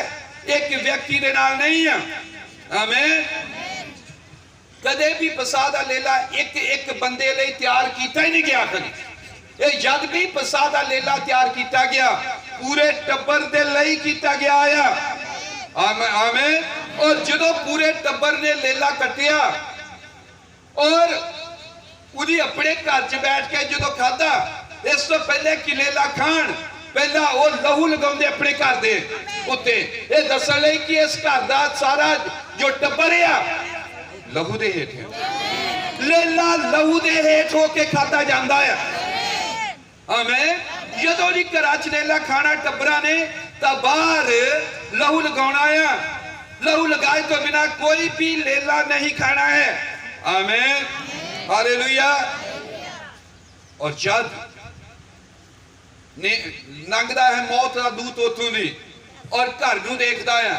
एक व्यक्ति दे नाल नहीं है। आमीन। कदे भी पसाह दा लेला एक एक बंदे लई तैयार कीता ही नहीं गया। कभी जद भी पसाह दा लेला तैयार किया गया पूरे टब्बर दे लई किया गया है। आमीन। और जदों पूरे टब्बर ने लेला कटिया और उदी अपने घर च बैठ के जदों खादा, इस तो पहले कि लेला खान पहला वो लहू लगाउंदे अपने घर दे उत्ते, ये दसन लई कि इस घर दा सारा जो टब्बर है लहू दे हेठ है। लेला लहू दे हेठ होके खाता जाता है। आमीन। जदों दी घरां च लेला खाना टब्बरां ने तां बाहर लहू लगाउणा है। लहू लगाए तो बिना कोई भी लेला नहीं खाना है। आमीन। हालेलुया। और जब ने लंघदा है मौत का दूत उथों दी और घर नूं देखदा है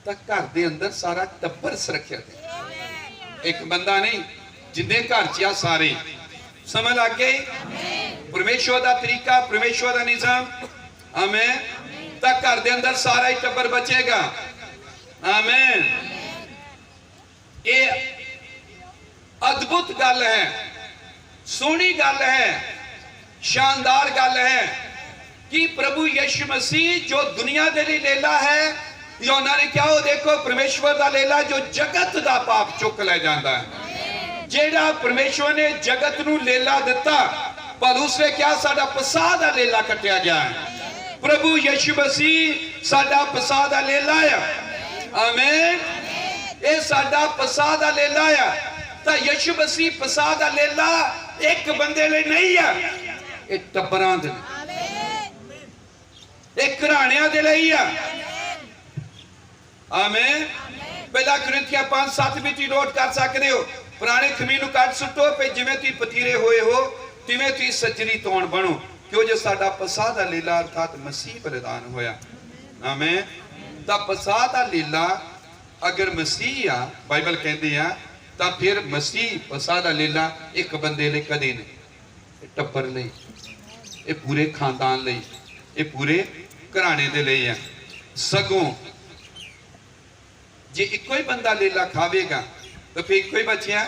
तां घर दे अंदर सारा टब्बर सुरक्षित है। एक बंदा नहीं, जिन्ने घर च आ सारे। समझ लग गई? परमेश्वर का तरीका, परमेश्वर का निजाम। आमीन। तां घर दे अंदर सारा ही टब्बर बचेगा। आमीन। ये अद्भुत गल है, सोहनी गल है, शानदार गल है कि प्रभु यीशु मसीह जो दुनिया के लिए लेला है, यूहन्ना ने क्या हो देखो परमेश्वर का लेला जो जगत का पाप चुक ले जाता है। जेड़ा परमेश्वर ने जगत नूं लेला दिता पर उसने क्या साडा पसाह दा लेला कटिया गया है। प्रभु यीशु मसीह साडा पसाह दा लेला है। आमीन। ये साडा पसाह दा लेला है। तो यीशु मसीह पसाह दा लेला एक बंदे लिए नहीं है, ये टब्बरां दे, एक घराणियां दे लिए है। आमीन। पहला कुरिन्थियां 5:7 भी तुसीं नोट कर सकते हो। पुराने खमीर नूं कट सुटो पे जिवें तुसीं पतीरे होए हो तिवें तुसीं सजरी तौण बनो, क्यों जो साडा पसाह दा लीला अर्थात मसीह बलिदान होया। आमीन। तां पसाह दा लीला अगर मसीह आ, बाइबल कहती है, तां फिर मसीह पसाह दा लीला एक बंदे लई कदे नहीं, टब्बर लई, ये पूरे खानदान लई, ये पूरे घराने दे लई है। सगों जे इको ही बंदा लेला खावेगा तो फिर इको ही बचिया,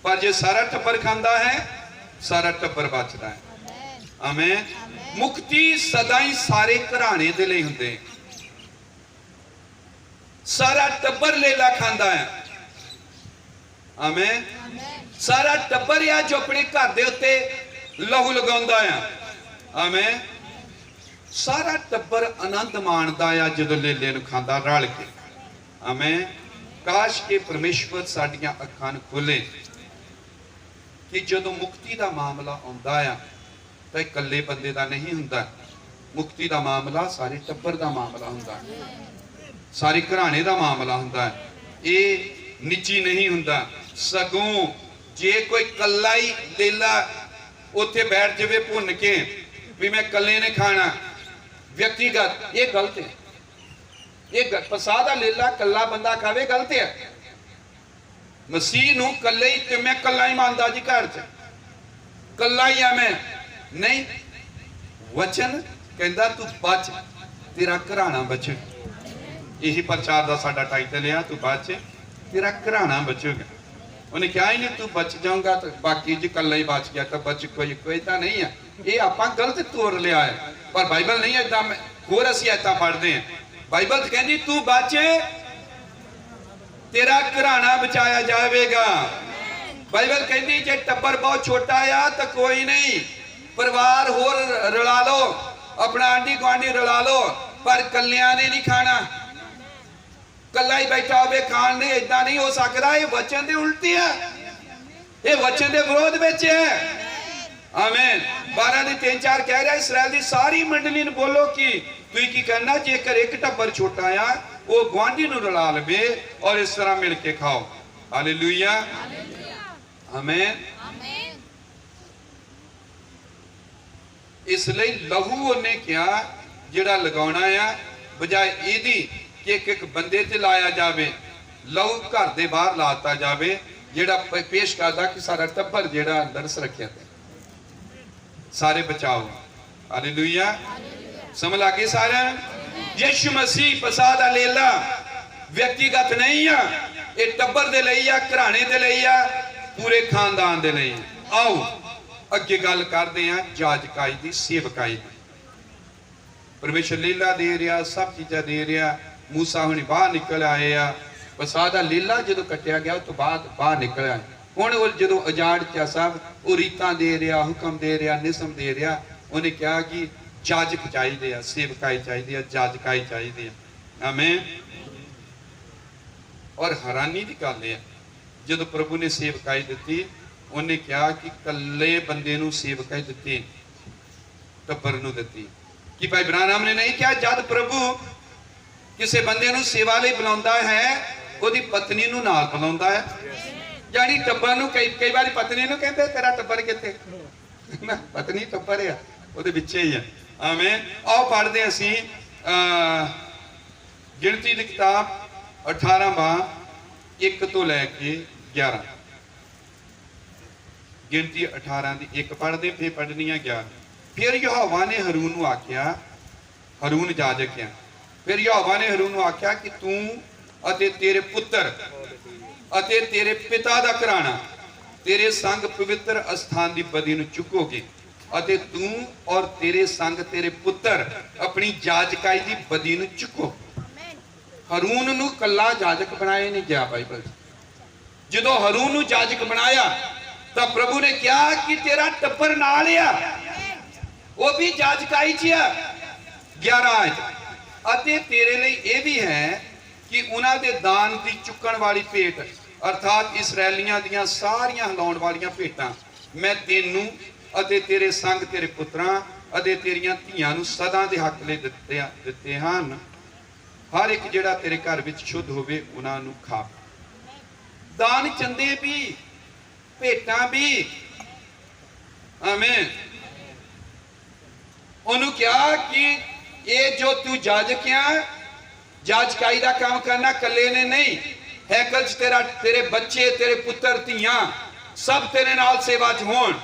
पर जो सारा टब्बर खांदा है सारा टब्बर बचता है। आमीन। मुक्ति सदा ही सारे घराने दे लई हुंदे, सारा टब्बर लेला खांदा है। आमीन। सारा टब्बर या जो अपने घर दे उत्ते लहू लगाउंदा है। आमीन। सारा टब्बर आनंद माणदा है जदों लेले नूं खांदा रल के। आमीन। काश के परमेश्वर साडियां अखां खोले कि जदों मुक्ति का मामला आउंदा है तो इकल्ले बंदे का नहीं हुंदा। मुक्ति का मामला सारे टब्बर का मामला हुंदा है, सारे घराने का मामला हुंदा है। ये निजी नहीं हुंदा। सगों जे कोई कल्ला ही लेला उत्थे बैठ जावे भुन के भी मैं कल्ले ने खाना व्यक्तिगत, ये गलत है। ये पसाह दा लेला कल्ला बंदा खावे गलत है। मसीह नूं कल्ले ही ते मैं कल्ला ही मानदा जी, घर च कल्ला ही आ मैं नहीं। वचन कहंदा तू बच तेरा घराना बचे। यही प्रचार दा साडा टाइटल है, तू बच तेरा घराना बचेगा। उन्हें क्या ही नहीं तू बच जाऊंगा तो बाकी जी कल्ला ही बच गया तो बच कोई तो नहीं है। ये आपां गलत तोड़ लिया है, पर बाइबल नहीं ऐसा। होर असीं ऐसा पढ़ते हैं, बाइबल तो कहती तू बच तेरा घराना बचाया जाएगा। बाइबल कहती जे टब्बर बहुत छोटा आ तो कोई नहीं, परिवार होर रला लो, अपना आंडी गुआंढी रला लो, पर कलिया ने नहीं खाना। कला ही बैठा हो खान नहीं, इदा नहीं हो सकता। ये वचन दे उल्टी है, ये वचन दे विरोध में है। आमीन। 12:3-4 कह रहा है इसराइल की सारी मंडली ने बोलो कि तुम की करना जेकर एक टब्बर छोटा आ वो गुआंढी नूं रला लवे और इस तरह मिल के खाओ। हालेलुया। आमीन। इसलिए लहू उन्हें क्या जिहड़ा लगाउणा आ बजाय इहदी कि एक एक बंदे ते लाया जाए, लहू घर दे बाहर लाता जाए, जिहड़ा पेश करदा कि सारा टब्बर जिहड़ा अंदर सुरक्षित है, सारे बचाओ। हालेलुया, समझ लगे सारे। यीशु मसीह फसाह दा लेला व्यक्तिगत नहीं है, ये टब्बर दे लई आ, घराने दे लई आ, पूरे खानदान दे लई। आओ अगे गल करते हैं जाजकाई दी, सेवकाई दी। परमेश्वर लीला दे रहा, सब चीज़ां दे रहा। मूसा हुणी बाहर निकल आए आ, फसाह दा लीला जो कटिया गया तो बाद बाहर निकल आए। हुण जो अजाड़ चा सब वो रीतां दे रहा, हुक्म दे रहा, निसम दे रहा। उन्हें कहा कि जाजक चाहिए आ, सेवकाई चाहिए, जाजकाई चाहिए। आमीन। और हैरानी की गल है जो प्रभु ने सेवकाई दी, उन्हें कहा कि कल्ले बंदे नूं सेवकाई दी, टब्बर नूं दी। कि भाई ब्रानम ने नहीं कहा जब प्रभु किसी बंदे नूं सेवा लई बुलाउंदा है, उहदी पत्नी नूं नाल बुलाउंदा है। यानी टब्बर नूं कई बार पत्नी नूं कहंदे तेरा टब्बर कित्थे, पत्नी टब्बर है उहदे विचे ही है। आमीन। आओ पढ़दे असीं गिणती दी किताब 18वां 1 तो लैके 11। गिनती 18 की 1 पढ़ते, फिर पढ़नी है 11। फिर यहोवा ने हरून नूं आख्या, हरून जाजक है, फिर यहोवा ने हरून नूं आख्या कि तू अते तेरे पुत्र अते तेरे पिता दा घराना तेरे संग पवित्र अस्थान की बदी नूं चुकोगे, अते तू और तेरे संग तेरे पुत्र अपनी जाजकाई की बदी नूं चुको। हरून नूं कल्ला जाजक बनाया नहीं गया बाइबल। जो हरून नूं जाजक बनाया तो प्रभु ने कहा कि तेरा टब्बर नाल आ, वो भी जाजकाई च आ। 11 अते तेरे लिए यह भी है कि उन्हां दे दान की चुकण वाली भेंट अर्थात इसराइलियां दियां सारियां हिलाउण वालियां भेंटां मैं तेनू अते तेरे संग तेरे पुत्रां अते तेरियां धीआं नूं सदा दे हक लई दित्ते हन। हर एक जिहड़ा तेरे घर विच शुद्ध होवे उन्हां नूं खा। दान चंदे भी, भेटां भी। आमीन। उन्होंने कहा कि ये जो तू जाजक है, जाजकाई का काम करना कल्ले ने नहीं, हैकल च तेरे बच्चे तेरे पुत्र धीआं सब तेरे नाल सेवा च होण।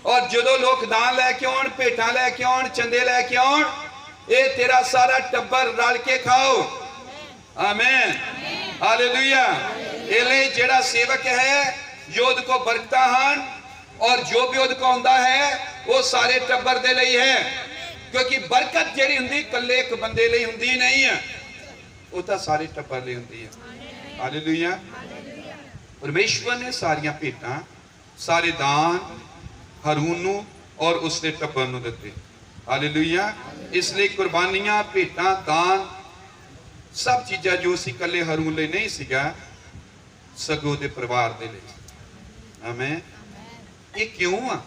और जो लोग दान लैके आउण, भेटां लैके आउण, चंदे लैके आउण, ये तेरा सारा टब्बर रल के खाओ। आमीन। हालेलुया। इसलिए जेड़ा सेवक है योद को बरकता हन, और जो भी उद को आउंदा है वो सारे टब्बर दे लई है, क्योंकि बरकत जेड़ी हुंदी कल्ले एक बंदे लई हुंदी नहीं है, वो तो सारे टब्बर लई हुंदी है। हालेलुया। परमेश्वर ने सारियां भेटां सारे दान हरून नूं और उसके टब्बर नूं दित्ते। हालेलुया। इसलिए कुर्बानियां, भेटां, दान सब चीज़ां जो सी कल्ले हरून लई नहीं सीगा, सगों दे परिवार दे लई। आमीन। ये क्यों आ?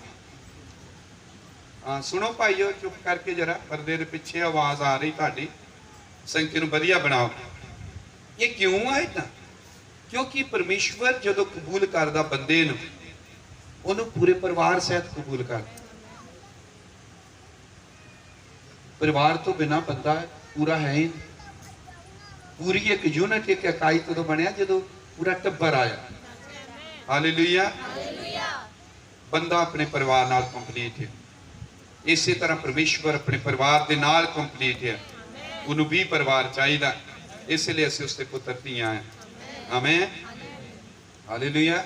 सुनो भाईओ, चुप करके जरा, पर्दे दे पिछे आवाज आ रही तुहाडी, संगत नूं वधिया बनाओ। ये क्यों आ इदां? क्योंकि परमेश्वर जदों कबूल करदा बंदे नूं, उन्होंने पूरे परिवार सहित कबूल कर। परिवार तो बिना बंदा पूरा है ही। पूरी एक यूनिट, एक इकाई तो बनया जो पूरा टब्बर आया। हालेलुया। बंदा अपने परिवार नाल कंप्लीट है। इसी तरह परमेश्वर अपने परिवार के नाल कंप्लीट है। उन्होंने भी परिवार चाहिए, इसलिए असं उसके पुत्र धीआं हैं। आमीन। हालेलुया।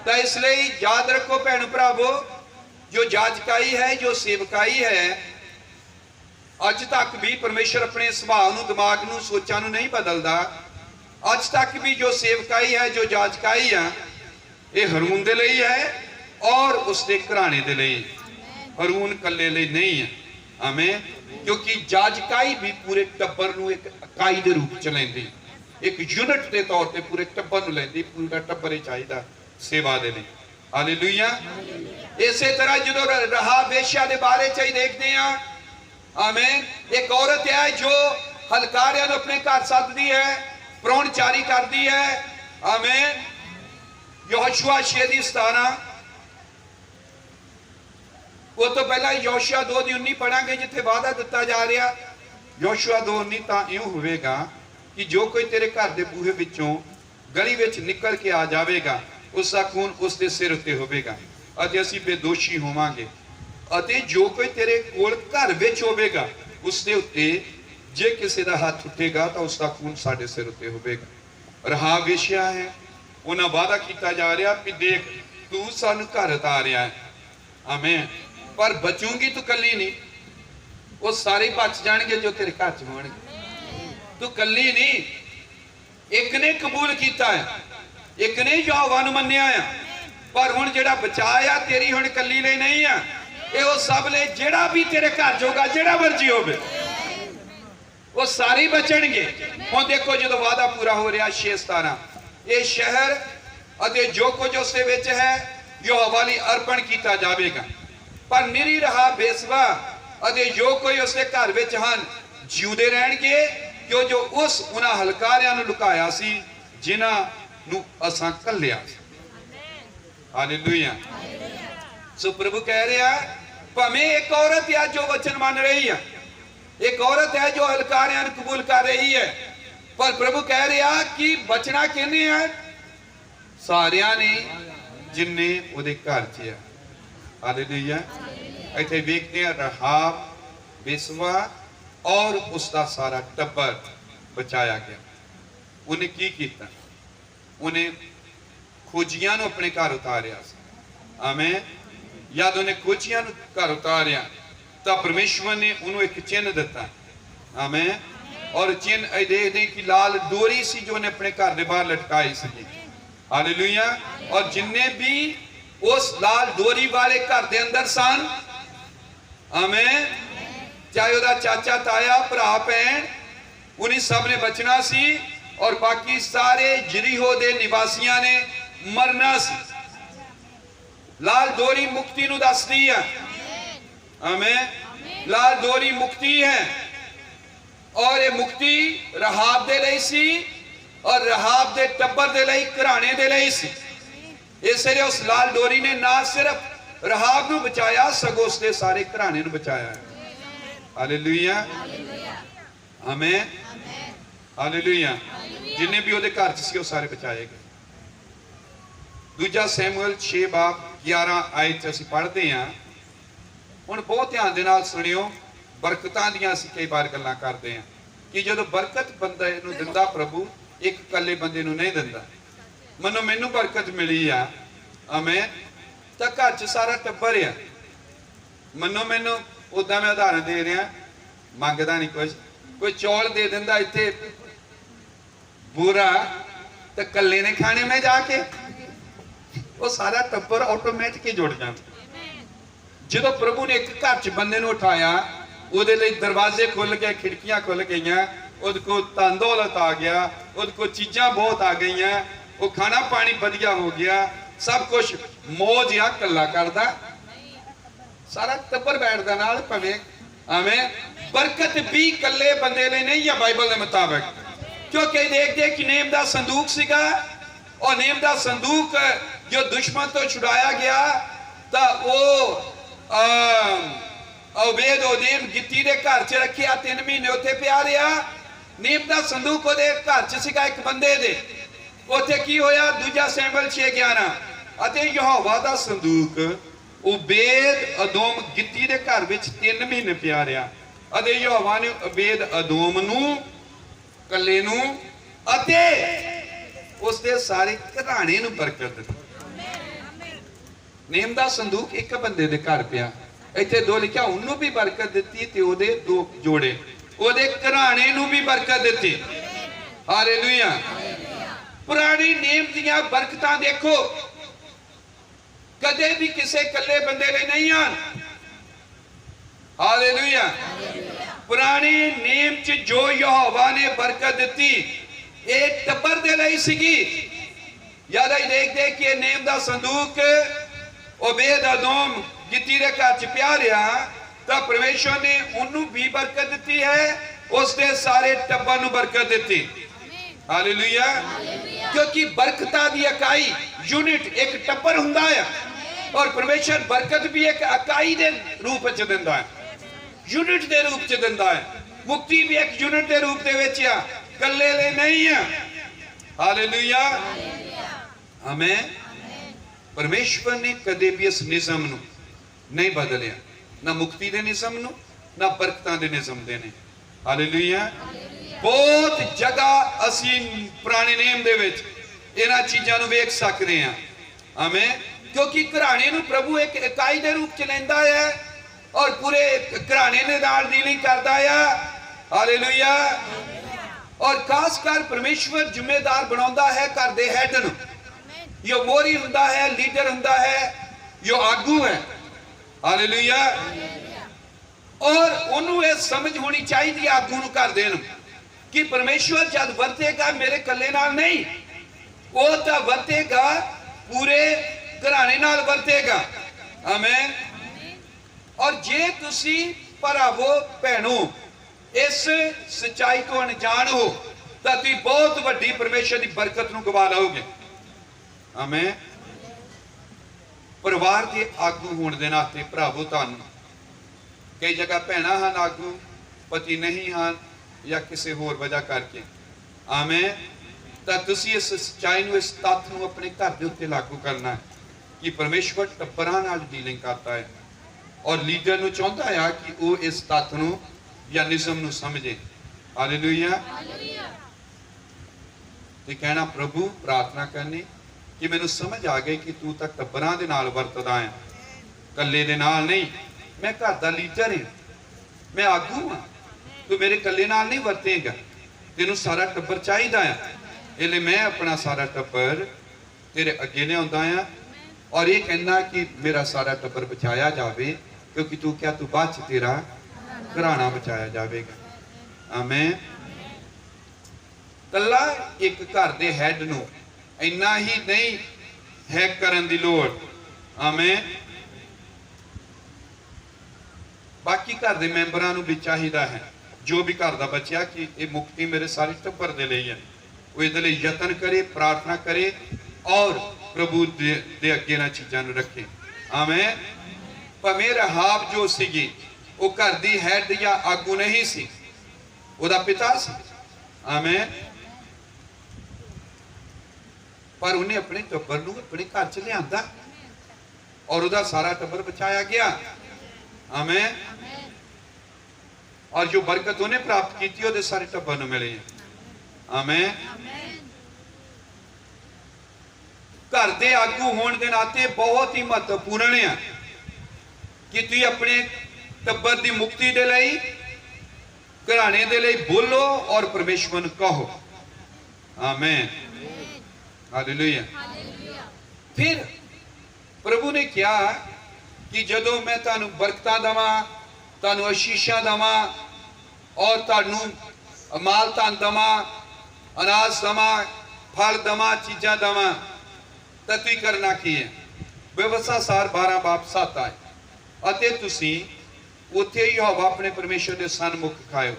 तो इसलिए याद रखो भैन भरावो, जो जाजकाई है, जो सेवकाई है, अज तक भी परमेश्वर अपने सुभाव नूं, दिमाग नूं, सोचां नूं नहीं बदलदा। अज तक भी जो सेवकाई है, जो जाजकाई है, ये हरून दे लई है और उसके घराने दे लई। हरून कल्ले लई नहीं है। आमीन। क्योंकि जाजकाई भी पूरे टब्बर नूं एक इकाई दे रूप च लैंदी, एक यूनिट के तौर पर पूरे टब्बर नूं लैंदी। पूरा टब्बर ही चाहिए सेवा दे लई। हालेलुया। इस तरह जो रहा वेश्या के बारे च ही देखते हैं। आमीन। एक औरत है जो हलकारियां नूं अपने घर सददी है, प्राहुणचारी करती है। आमीन। यहोशुआ 6:17 उस तो पहला योशुआ 2:19 पढ़ांगे जिथे वादा दिता जा रहा। योशुआ 2:19 तां इउं होवेगा कि जो कोई तेरे घर दे बूहे विचों गली विच निकल के आ जाएगा उसका खून उसके सिर उत्ते होवेगा अते असीं बेदोशी होवांगे। अते जो कोई तेरे कोल घर विच होवेगा उसके उत्ते जे किसी का हाथ उठेगा तो उसका खून साडे सिर उत्ते होवेगा। रहाब वेश्या है, उन्हें वादा किया जा रहा कि देख तू सानू घर उता रहा है, आमीन, पर बचूंगी तू कली नहीं, वो सारे बच जाएंगे जो तेरे घर च होणगे। तू कली नहीं, एक ने कबूल किया है, एक ने यहोवा नूं मन्निया है, पर हुण जिहड़ा बचाया तेरी हुण कली ले नहीं है, ये वो सब ले जिहड़ा भी तेरे घर होगा, जिहड़ा मर्जी होवे वो सारे बचणगे। हुण देखो जो वादा पूरा हो रहा 6:17 ये शहर अते जो कुछ उसदे विच है यहोवा लई अर्पण किया जाएगा, पर निरी रहा बेसवा अते जो कोई उसके घर विच हन जिउंदे रहणगे क्यों जो उस उन्हां हलकारियां नूं लुकाया सी जिन्हां नूं असां घल्लिया। हालेलुया। सो प्रभु कह रहा भावें एक औरत है जो वचन मान रही है, एक औरत है जो हलकारियां नूं कबूल कर रही है, पर प्रभु कह रहा कि बचना किने है? सारियां ने जिन्ने उहदे घर च है। हालेलुया। इत्थे वेखते हैं रहाब बेसवा और उसका सारा टब्बर बचाया गया। उन्हें की किया? उन्हें खोजियां नूं अपने घर उतारिया। आमीन। जद उन्हें खोजियां नूं घर उतारिया तो परमेश्वर ने उन्होंने एक चिन्ह दिता। आमीन। और चिन्ह देखते कि लाल डोरी सी जो उन्हें अपने घर के बाहर लटकाई सी। हालेलुया। और जिन्ने भी उस लाल डोरी वाले घर के अंदर सन, आमीन, चाहे उहदा चाचा ताया भरा भैन, उन्हें सब ने बचना सी और बाकी सारे यरीहो दे निवासियां ने मरना सी। लाल डोरी मुक्ति नूं दसदी है। आमीन। लाल डोरी मुक्ति है और ये मुक्ति रहाब दे लई सी और रहाब दे टब्बर दे लई, घराने दे लई सी। इसलिए उस लाल डोरी ने ना सिर्फ रहाब नूं बचाया सगों उसके सारे घराने नूं बचाया है। हालेलुया। आमीन। हालेलुया। जिन्हें भी उहदे घर च सी सारे बचाए गए। दूजा सैमुअल 6:11 आयत असीं पढ़ते हैं। हुण बहुत ध्यान दे नाल सुणियो, बरकतां दियां असीं कई बार गल्लां करदे हां कि जदों बरकत बंदे नूं दिंदा प्रभु एक कल्ले बंदे नूं नहीं दिंदा। मनो मैनूं बरकत मिली आ, आमीन, तां घर च सारा टब्बर आ। मनो मैनूं उदां मैं उदाहरण दे रहा, मंगदा नहीं कुछ, कोई चौल दे दिंदा इत्थे बुरा तो कल्ले ने खाने में जाके वो सारा टब्बर ऑटोमैटिक ही जुड़ जाता। जो प्रभु ने एक घर च बंदे नूं उठाया उहदे लई दरवाजे खुल गए, खिड़कियां खुल गई, उहदे को धन दौलत आ गया, उहदे को चीज़ां बहुत आ गई, वो खाना पानी वधिया हो गया, सब कुछ मौज या कल्ला करदा, सारा टब्बर बैठदा नाल भावें। आमीन। बरकत भी कल्ले बंदे लई नहीं है बाइबल के मुताबिक, क्योंकि देखते कि नेम दा संदूक सीगा और नेम दा संदूक जो दुश्मन तो छुड़ाया गया तो वो ओबेद ओदेम गित्ती दे घर च रखिया, 3 महीने उत्थे पिया रहा। नेम दा संदूक ओदे घर च सीगा एक बंदे दे। उत्थे की होया? दूजा सैमुअल 6:11 अते यहोवा दा संदूक ओबेद अदोम गित्ती दे घर विच 3 महीने पिया रहा अते यहोवा ने ओबेद अदोम नूं कल्ले नूं अते उसदे सारे घराणे नूं बरकत दी। नेम दा संदूक एक बंदे दे घर पिया, इत्थे 2 लिखिया उन्होंने भी बरकत दी ते ओदे 2 जोड़े ओदे घराणे नूं भी बरकत दी। हालेलुया। पुरानी नेम दियां बरकतां देखो कदे भी किसे कल्ले बंदे ले नहीं आन। हालेलुया। पुरानी नेम च जो यहोवा ने बरकत दी ये टब्बर दे लई सीगी। याद आई देखते कि नेम दा संदूक ओबेद अदोम गित्ती दे घर च पिया रहा तो परमेश्वर ने उन्होंने भी बरकत दी है, उसके सारे टब्बर नूं बरकत दी। हालेलुया। क्योंकि बरकतां दी इकाई यूनिट एक टब्बर हुंदा है। और परमेश्वर बरकत भी एक इकाई के रूप च दिंदा है, यूनिट के रूप च दिंदा है। मुक्ति भी एक यूनिट के रूप दे विच आ, कल्ले ले नहीं है। हालेलुया, आमीन। परमेश्वर ने कदे भी इस निज़म नूं नहीं बदलिया, ना मुक्ति के निज़म नूं ना बरकतां दे निज़म दे ने। हालेलुया। बहुत जगह असीं पुराने नेम दे विच इन्हां चीज़ां नूं वेख सकदे हां। आमीन। क्योंकि घराने नूं प्रभु एक इकाई के रूप च लैंदा है और पूरे घराने दे नाल डीलिंग करदा है। हालेलुया। और खासकर परमेश्वर जिम्मेदार बनाउंदा है घर दे हैड नूं। यो मोरी हुंदा है, लीडर हुंदा है, यो आगू है। हालेलुया। और उन्होंने यह समझ होनी चाहिए आगू नूं घर दे नूं कि परमेश्वर जब वरतेगा मेरे कल्ले नाल नहीं, वो तो वरतेगा पूरे घराने नाल वरतेगा। आमीन। और जे तुसी भरावो भैणो इस सच्चाई को अनजान हो तो तुसी बहुत वड्डी परमेश्वर की बरकत नूं गवा लोगे। आमीन। परिवार के आगू होने के नाते भरावो तुहानूं कई जगह भैणां हन आगू, पति नहीं हैं या किसी होर वजह करके। आमीन। तो तुसी इस सच्चाई नूं, इस तत्थ नूं अपने घर के उत्ते लागू करना है कि परमेश्वर टब्बरां नाल डीलिंग करता है और लीडर नूं चाहुंदा है कि वो इस तत्थ नूं या निज़म नूं समझे। हालेलुया। ते कहना प्रभु, प्रार्थना करनी कि मैनूं समझ आ गई कि तू तां टब्बरां दे नाल वरतदा है, कल्ले दे नाल नहीं। मैं घर दा लीडर हां, मैं आगू हां, तू मेरे कल्ले नाल नहीं वरतेगा, तेनूं सारा टब्बर चाहीदा है। इसलिए मैं अपना सारा टब्बर तेरे अगे लिआउंदा हां और ये कहना कि मेरा सारा टब्बर बचाया जाए, क्योंकि तू क्या तू बाद च तेरा घराना बचाया जाएगा। आमीन। कल्ला एक घर दे हैड नूं इन्ना ही नहीं हैक करन दी लोड़। आमीन। बाकी घर दे मैंबरां नूं भी चाहिदा है, जो भी घर दा बच्चा, कि ये मुक्ति मेरे सारे टब्बर दे लई है, वो इहदे लई यतन करे, प्रार्थना करे और प्रभु दे अगे इन्हां चीज़ां नूं रखे। आमीन। भावें रहाब जो सीगी वो घर दी हैड या आगू नहीं सी, ओदा पिता सी। आमीन। पर उन्हें अपने टब्बर नूं अपने घर च लिआंदा और उदा सारा टब्बर बचाया गया। आमीन। और जो बरकत उन्हें प्राप्त की थी सारे टब्बर नूं मिली। आमीन। घर दे आगू होने के नाते बहुत ही महत्वपूर्ण है कि तुसीं अपने टब्बर की मुक्ति दे लई, घराने दे लई बोलो और परमेश्वर नूं कहो। आमीन। हालेलुया। फिर प्रभु ने कहा कि जदों मैं तुहानूं बरकतां देवां, तुहानूं आशीषां देवां और तुहानूं माल धन देवां, अनाज देवां, फल देवां, चीज़ां देवां, तो तुसीं करना की है। व्यवस्था सार 12:7 आए अते तुसीं उत्थे यहोवा अपने परमेश्वर के सन्मुख खाओ,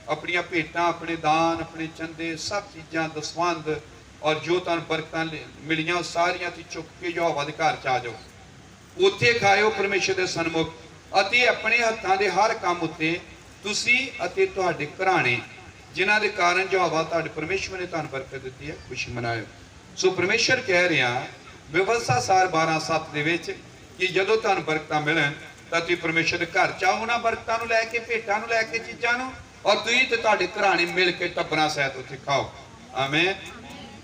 अपनियां भेटां, अपने दान, अपने चंदे, सब चीज़ां दसवंध और जो तुहानूं बरकतां मिलियां सारियां तुसीं चुक के यहोवा दे घर च आ जाओ, उत्थे खाओ परमेश्वर के सन्मुख, अते अपने हत्थां दे हर काम उत्ते तुसीं अते तुहाडे घराने जिन्हां दे कारण यहोवा तुहाडे परमेश्वर ने तुहानूं बरकत दित्ती है खुशी मनाओ। सो परमेश्वर कह रहा व्यवस्था सार 12:7 दे विच कि जदों तुहानूं बरकतां मिलन तां तुसीं परमेश्वर दे घर चाहो उन्हां बरकतां नूं लैके, भेटां नूं लैके, चीज़ां नूं, और तुसीं ते तुहाडे घराने मिल के टब्बरां सहित उत्थे खाओ। आमीन।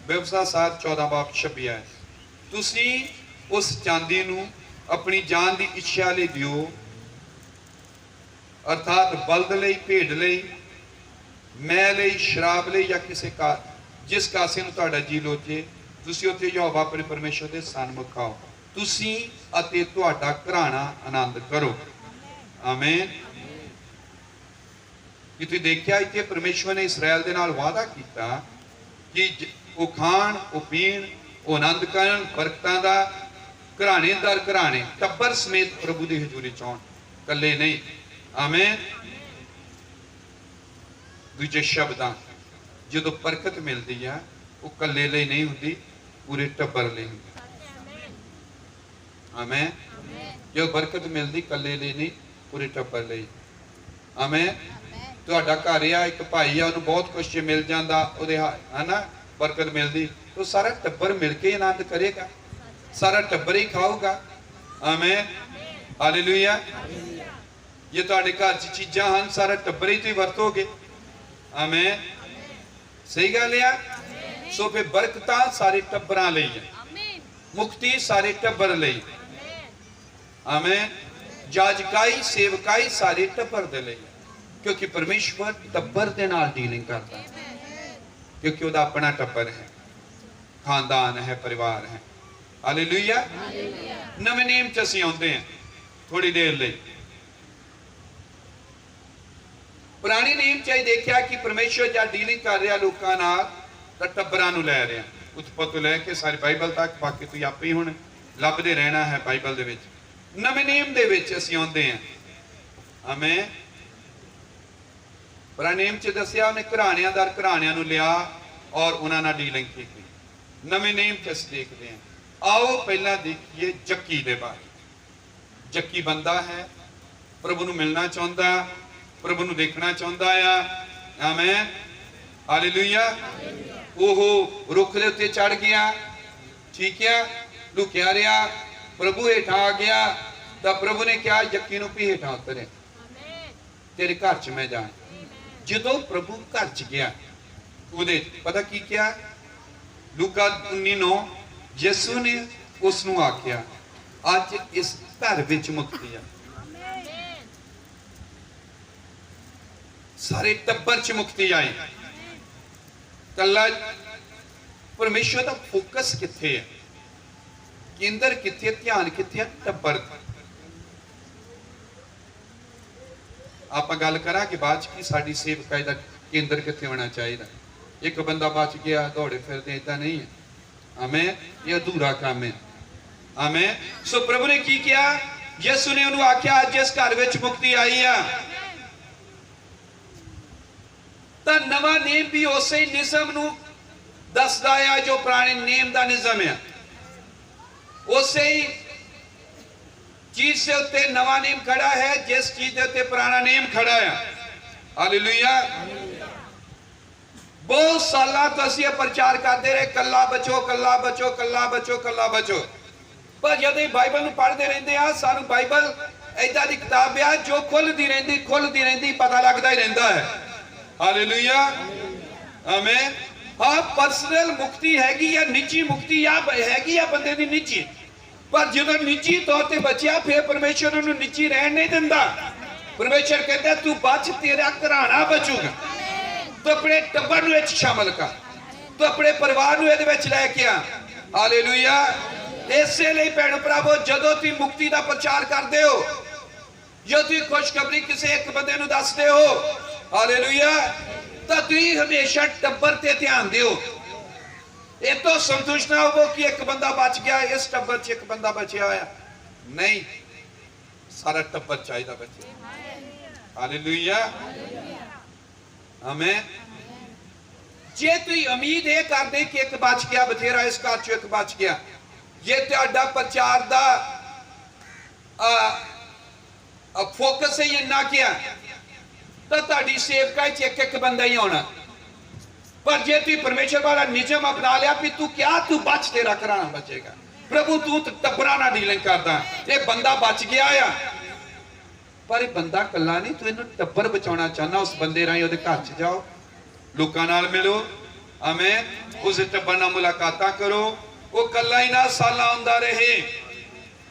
व्यवस्था सार 14:26 है तुसीं उस चांदी नूं अपनी जान की इच्छा लई दिओ, अर्थात बलद लई, भेड लई, मैं लई, शराब लई या किसी का जिस कासे नूं तुहाडा जी लोचे, तुसीं उत्थे यहोवा अपने परमेश्वर दे सन्मुख खाओ, तुसीं अते तुहाडा घराना आनंद करो। आमीन। कि तुसीं देखिया इत्थे परमेश्वर ने इसराइल दे नाल वादा कीता कि वो खाण, वो पीण, वो आनंद करन, बरकतां दा घराने दर घराने टब्बर समेत प्रभु की हजूरी च आउण, कल्ले नहीं। आमीन। दूजे शब्दां जो बरकत मिलती है वो कल्ले लई नहीं हुंदी, पूरे टब्बर लई हुंदी। आमें। जो बरकत मिलती कल्ले लिए नहीं, पूरे टब्बर लिए। आमें। तुहाडा घर आ, एक भाई आ, उन्होंने बहुत कुछ मिल जाता, है ना, बरकत मिलती, तो सारा टब्बर मिल के आनंद करेगा, सारा टब्बर ही खाऊगा। आमें। हालेलुया। जे तुहाडे घर च चीज़ां हैं, सारा टब्बर ही तुसीं वरतोगे। आमें। सही गल आ। सो फिर बरकतां सारे टब्बरां लई है, मुक्ति सारे टब्बर लई। आमें। जाजकाई सेवकाई सारे टब्बर दे लई, क्योंकि परमेश्वर टब्बर दे नाल डीलिंग करता है, क्योंकि उहदा अपना टब्बर है, खानदान है, परिवार है। हालेलुया। नवे नेम च असीं आउंदे हैं थोड़ी देर लई। पुराने नेम च देखिया कि परमेश्वर जब डीलिंग कर रहा लोकां नाल तां टब्बरां नूं लै रहा, उत्पत्ति तो लैके सारी बाइबल तक, बाकी तुसीं आपे ही हुण लभदे रहना है बाइबल दे विच। नवे नेम दे विच असीं आउंदे हैं। आमें। पुराने नेम च दस्सिया उन्हें घराणियां दर घराणियां नूं लिया और उन्हां नाल डीलिंग की। नवे नेम च असीं देखते हैं। आओ पहला देखिए जक्की दे बारे। जक्की बंदा है, प्रभु नूं मिलना चाहुंदा, प्रभु नूं देखना चाहुंदा आ। आमें। हालेलुया। ओहो रुख दे उत्ते चढ़ गया, ठीक है, लुकिया रहा, प्रभु हेठा आ गया, तो प्रभु ने कहा जक्की नूं भी हेठा उतरे, तेरे घर च मैं जाना। जो प्रभु घर च गया, उहदे पता की क्या, लूका 19:9, यसू ने उसनू आख्या अज इस घर विच मुक्ति है, सारे टब्बर च मुक्ति आई। कला परमेश्वर का फोकस किथे है, केंद्र किथे, ध्यान किथे, टब्बर। आप गल करा कि बाद की साड़ी सेवकाई का केंद्र किथे होना चाहिए। एक बंदा बच गया दौड़े फिरते, इदा नहीं है। आमें। ये अधूरा काम है। आमें। सो प्रभु ने की किया, यसू ने उन्होंने आख्या अज इस घर विच मुक्ति आई है। तो नवा नेम भी उस निज़म नूं दसदा है जो पुराने नेम का निज़म है। उस चीज के उत्ते नवा नेम खड़ा है, जिस चीज के उत्ते पुराना नेम खड़ा है। हालेलुया। बहुत साल तो असीं प्रचार करते रहे, कला बचो, कला बचो, कला बचो, कला बचो, पर जब बाइबल नूं पढ़ते रहते हैं, सानू बाइबल ऐदा दी किताब है जो खुलती रहती, पता लगता ही रहता है। हालेलुया। आमें। हाँ, पर्सनल मुक्ति हैगी या निजी मुक्ति हैगी या बंदे दी निजी, पर जो निजी तौर पर बचिया फिर परमेश्वर उन्हें निजी रहन नहीं दिंदा। परमेश्वर कहता तू बच, तेरा घराना बचूगा, तो अपने टब्बर नूं शामिल कर, तो अपने परिवार नूं इहदे विच लैके आ। हालेलुया। इसलिए भैणो भरावो, जदों तुसीं मुक्ति का प्रचार करते हो, जो तुसीं खुशखबरी किसी एक बंदे नूं दसदे हो, हालेलुया, तो तुसीं हमेशा टब्बर ते ध्यान दिओ। ये तो संतुष्ट ना हो कि एक बंदा बच गया, इस टब्बर च एक बंदा बचिया होया, नहीं, सारा टब्बर चाहिए बचे। हालेलुया। आमें। जे तुसीं उम्मीद ये करदे कि एक बच गया बथेरा, इस घर चों एक बच गया, जे तुहाडा प्रचार दा फोकस ही इन्ना क्या, तो तुहाडी सेवकाई च एक बंदा ही होना। पर जे तू परमेश्वर वाला निजम अपना लिया भी तू क्या, तू बच, तेरा घराना बचेगा। प्रभु तू टब्बरां नाल डीलिंग करदा, ये बंदा बच गया आ, पर बंदा कला नहीं, तू इन्हूं टब्बर बचाउणा चाहना, उस बंदे राहीं उहदे घर च जाओ, लोकां नाल मिलो। आमें। उस टब्बर नाल मुलाकातां करो। वो कला ही ना सालां आउंदा रहे,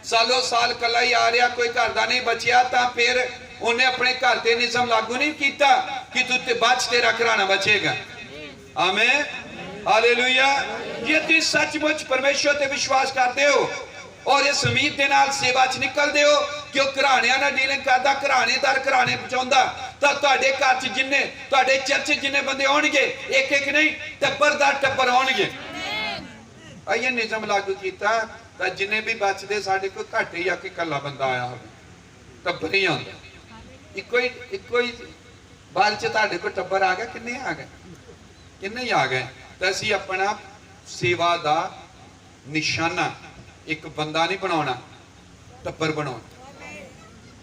सालों साल कला ही आ रहा, कोई घर दा नहीं बचिया, तो फिर उन्हें अपने घर ते निज़म लागू नहीं किया कि तू ते बच, तेरा घराना बचेगा। आमें। हालेलुया। ये तुम सचमुच परमेश्वर ते विश्वास करते हो और इस उम्मीद के नाल सेवा च निकलते हो कि वह घराणियां नाल डीलिंग करदा, घराणे दर घराणे पहुंचाउंदा, तो तुहाडे घर च जिन्ने, तुहाडे चर्च जिन्ने बंदे आउणगे, एक एक नहीं, टब्बर दर टब्बर आउणगे। आइए निज़म लागू किया तो जिन्ने भी बचते साडे कोल घट ही आके कला बंदा आया हो, टब्बर ही आउंदा, इको ही बाल च तुहाडे कोल टब्बर आ गया, किन्ने आ गए, किन्ने ही आ गए। तो असीं अपना सेवा का निशाना एक बंदा नहीं बनाना, टब्बर बनाउणा।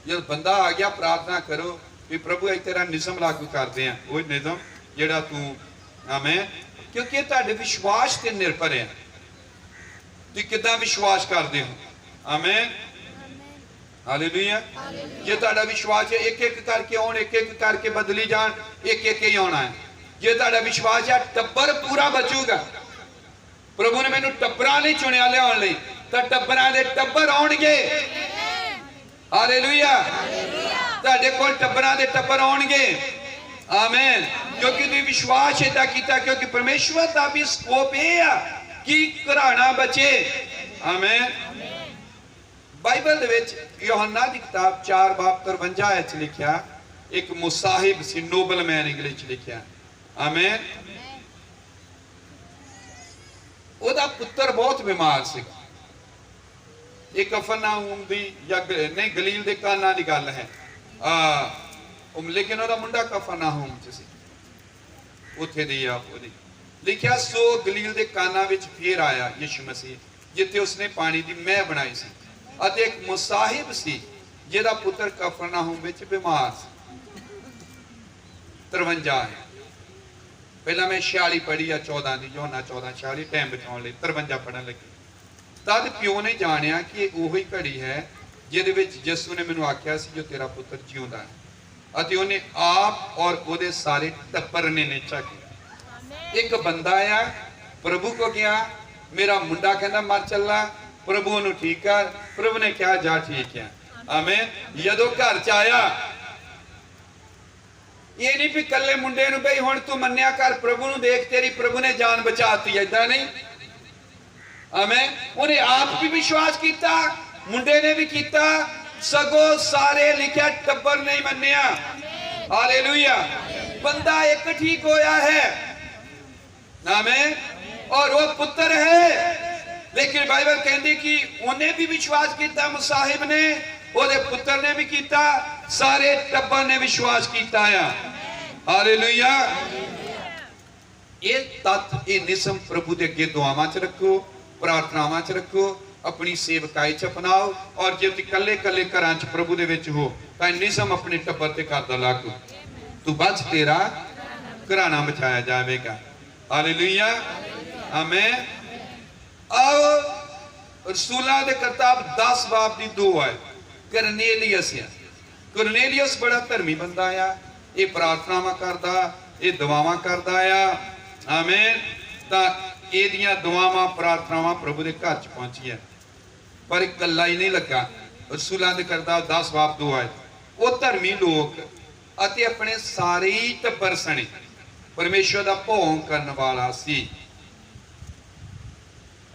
जब बंदा आ गया प्रार्थना करो भी प्रभु अज तेरा निज़म लागू करते हैं, वो निज़म जिहड़ा तू आमें, क्योंकि तुहाडे विश्वास ते निर्भर है तुसीं किदां विश्वास करते हो। आमें, हालेलुया। जे तुहाडा विश्वास है एक एक करके आउण, एक एक करके बदली जाण, एक एक ही आउणा है। जे तुहाडा विश्वास है टब्बर पूरा बचूगा, प्रभु ने मैनू टब्बरां लई चुनिया लियाउण लई, तां टब्बरां दे टब्बर आउणगे। हालेलुया। तुहाडे कोल टब्बरां दे टब्बर आउणगे। आमीन। क्योंकि तुसीं विश्वास इदा कीता, क्योंकि परमेश्वर दा भी स्कोप यह है कि घराना बचे। आमीन। बाइबल दे विच यूहन्ना दी किताब 4 बाब 53 च लिखिया, एक मुसाहिब सी, नोबल मैन इंग्लिश लिखिया। आमीन। ओदा पुत्र बहुत बीमार सी। एक कफरनाहूम दी या नहीं गलील दे काना दी गल है, लेकिन ओदा मुंडा कफरनाहूम च सी, उत्थे दी आप ओदी लिखिया। सो गलील दे काना विच फिर आया यीशु मसीह, जिथे उसने पानी दी मैह बनाई सी, अते एक मुसाहिब सी जिहदा पुत्र कफरनाहूम विच बीमार सी। 53 है। पहला मैं 46 पढ़ी या 14 दी, यूहन्ना 14 46 टाइम बचाउण लई 53 पढ़न लगी। तद प्यो ने जानिया कि उही घड़ी है जिहदे विच यीशु ने मैनू आख्या सी जो तेरा पुत्र जिउंदा है, अते उन्हें आप और उहदे सारे टब्बर ने निचा किया। एक बंदा आया प्रभु को गया, मेरा मुंडा कहना मर चला, प्रभु उन्हें ठीक कर। प्रभु ने कहा जा ठीक है। आमीन। जदों घर च आया, ये नहीं भी कल्ले मुंडे नूं बई हुण तू मन्निया कर, प्रभु नूं देख तेरी प्रभु ने जान बचाती, ऐदा नहीं। आमीन। उन्हें आप भी विश्वास किया, मुंडे ने भी किया, सगो सारे लिखा टब्बर नहीं मन्निया। हालेलुया। बंदा एक ठीक होया है। आमीन। और वो पुत्र है, लेकिन बाइबल कहती कि उन्हें भी विश्वास किया, मुसाहिब ने, ओदे पुत्र ने भी किया, सारे टब्बर ने विश्वास किया। हालेलुया। ये तत्व, ये निसम प्रभु के अगे दुआवां च रखो, प्रार्थनावां च रखो, अपनी सेवकाई च अपनाओ। और जे कल्ले कल्ले घरां च प्रभु दे विच हो तां निसम अपने टब्बर ते करदा लागू, तू बच तेरा घराना बचाया जाएगा। हालेलुया। आमीन। आओ रसूलां दे किताब 10 बाब दी 2 है। करनेलियस है। करनेलियस बड़ा धर्मी बंदा आ, ये प्रार्थनावां करदा, ये दुआवां करदा आ। आमीन। तां एदियां दुआवां प्रार्थनावां प्रभु दे घर च पहुंची है, पर इकल्ला ही नहीं लगा। रसूलां दे किताब 10 बाब 2 है। वो धर्मी लोग अते अपने सारे ही टब्बर सने परमेश्वर दा भोग करन वाला सी।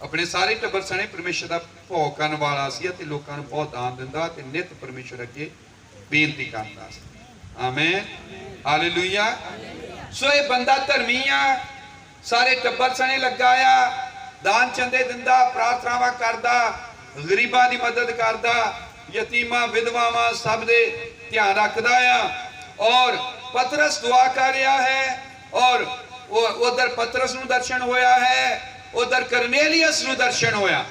अपने सारे टब्बर सने परमेश्वर का भोग करने वाला सी, लोगों को बहुत दान दिंदा ते नित परमेश्वर अगे बेनती करता सी। आमीन। हालेलुया। सो ये बंदा धर्मी आ, सारे टब्बर सने लगा आ, दान चंदे दिंदा, प्रार्थनावां करदा, गरीबां दी मदद करदा, यतीमां विधवावां सब दे ध्यान रखदा आ। और पतरस दुआ कर रहा है, और उधर पतरस नूं दर्शन होया है, उधर करनेलियस नूं दर्शन होया,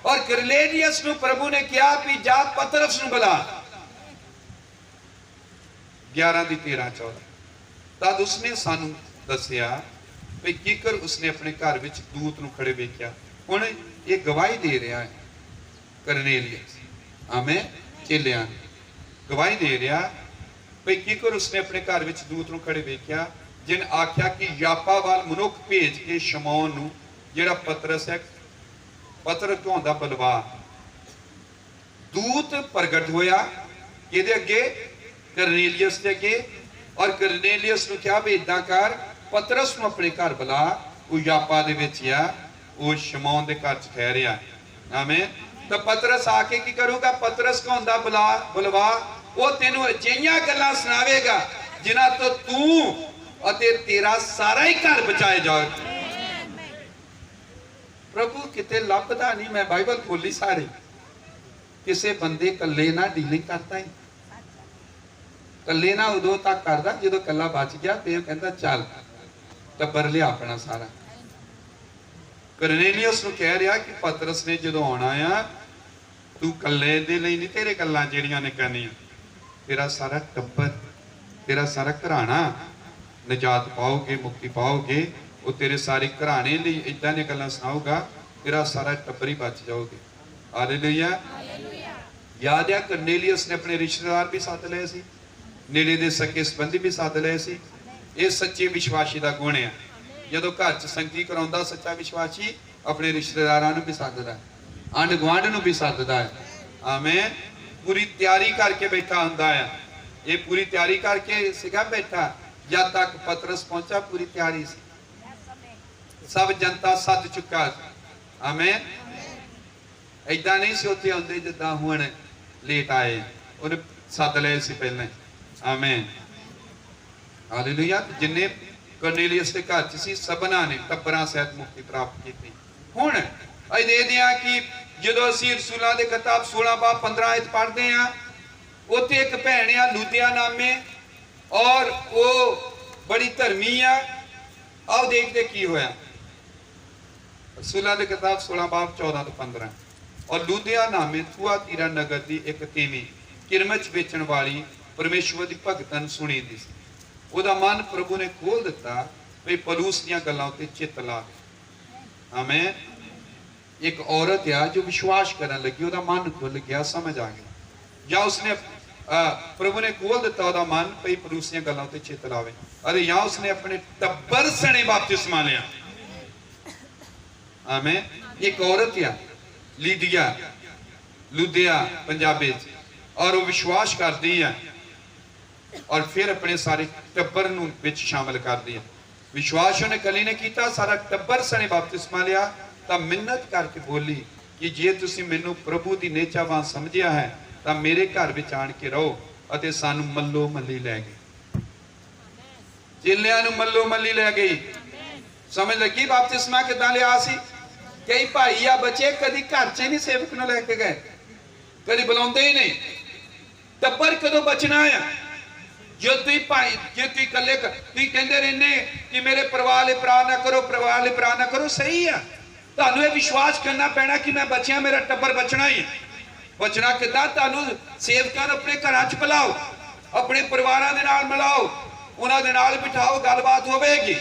और करनेलियस नूं प्रभु ने कहा भी जा पतरस नूं बुला। 11:13-14 तद उसने सानू दसिया भी किकर उसने अपने घर विच दूत नूं खड़े वेख्या। हुण ये गवाही दे रहा है करनेलियस। आमीन। चेलियां गवाही दे रहा भी किकर उसने अपने घर विच दूत नूं खड़े वेख्या, जिन आख्या कि यापा वाल मनुख भेज के शमौन नूं जेड़ा पतरस है, पतरस कहौंदा बलवान। दूत प्रगट होया किहदे अगे? करनेलियस के अगे। और करनेलियस नूं कहा भी इदां कर, पतरस नूं अपने घर बुला, वो यापा दे विच आ, वो शमौन दे घर च ठहरिया। आमीन। तो पतरस आके की करूगा? पतरस कहौंदा बुलवा, वो तेनू अजिहियां गल्लां सुनावेगा जिन्हां तो तू अते तेरा सारा ही घर बचाए जाए। प्रभु किते लभदा नहीं, मैं बाइबल खोली सारी, किसे बंदे कल्ले ना डीलिंग करता है। कल्ले ना उदों तक करदा जो कला बच गया, फिर कहता चल टब्बर लिया अपना सारा। करनेलियस नूं कह रहा कि पतरस ने जो आना आ, तू कल्ले दे लई नहीं, तेरे गल्लां जेड़ियां ने कहनियां, तेरा सारा टब्बर, तेरा सारा घराना निजात पाओगे, मुक्ति पाओगे। वो तेरे सारे घराने लिए इदां दी गल्लां सुनाऊगा, तेरा सारा टब्बर ही बच जाओगे। हालेलुया। याद है करनेलियस ने अपने रिश्तेदार भी साथ लए सी, नेड़े दे सके संबंधी भी साथ लए सी। ये सच्चे विश्वासी का गुण है। जदों घर च संगती कराउंदा सच्चा विश्वासी अपने रिश्तेदारां नूं भी सददा है, आंढ गुआंढ नूं भी सददा है। आमीन। पूरी तैयारी करके बैठा हुंदा है। ये पूरी तैयारी करके सिगा बैठा, जब तक पतरस पहुंचा पूरी तैयारी सी, सब जनता सद चुका। आमीन। इदां नहीं सी उत्थे आउंदे जिद्दां हुण लेट आए, उन्हें सद लए सी पहले। आमीन। हालेलुया। जिन्ने करनेलियस के घर च सी सबना ने टब्बरां सहित मुक्ति प्राप्त की। हुण असीं देखदे हां कि जदों असीं रसूलां दे किताब 16 बाब 15 आयत पढ़दे हां, उत्थे एक भैन आ लूदिया नामे, और वो बड़ी धर्मी आ। आओ देखते की होया। रसूलां दे किताब 16 बाब 14 तो 15। और लूदिया नामे थुआतीरा नगर की एक तीवी किरमच बेचण वाली परमेश्वर की भगतन सुनी दी सी। ਉਹਦਾ मन प्रभु ने खोल दिता भी पलूस ਦੀਆਂ ਗੱਲਾਂ ਉੱਤੇ चित ला। आमीन। एक औरत आ जो विश्वास करने लगी, ਉਹਦਾ मन खुल गया, समझ आ गया, या उसने प्रभु ने खोल दिता ਉਹਦਾ मन भी पलूस ਦੀਆਂ ਗੱਲਾਂ ਉੱਤੇ चित लावे। अरे या उसने अपने टब्बर सने बपतिस्मा लिया। आमीन। एक औरत आ लीदिया, लुदिया पंजाबी, और वो विश्वास करती है और फिर अपने सारे टब्बर नूं विच शामिल कर दिया। विश्वास उन्हें कली ने किया, सारा टब्बर सने बपतिस्मा लिया। तो मिन्नत करके बोली कि जे तुसीं मैनूं प्रभु की नेचावान समझिया है तो मेरे घर विच आण के रहो। अते सानू मल्लो मल्ली लै गई, चेलियां नूं मल्लो मल्ली लै गई। समझ लगी बपतिस्मा किदां लिया सी। कई भाई आ बच्चे कदी घर च नहीं सेवक नूं लैके गए, कदी बुलाउंदे ही नहीं। टब्बर कदों बचना है जो तुम भाई, जो तुम कले तुम कहते रहने कि मेरे परिवार ले भरा ना करो, परिवार ले भरा ना करो। सही है, तुहानू ये विश्वास करना पैना कि मैं बचिया, मेरा टब्बर बचना ही है। बचना किदां? तुहानू सेवकां अपने घरां च बुलाओ, अपने परिवारां दे नाल मिलाओ, उन्हां दे नाल बिठाओ, गलबात होवेगी।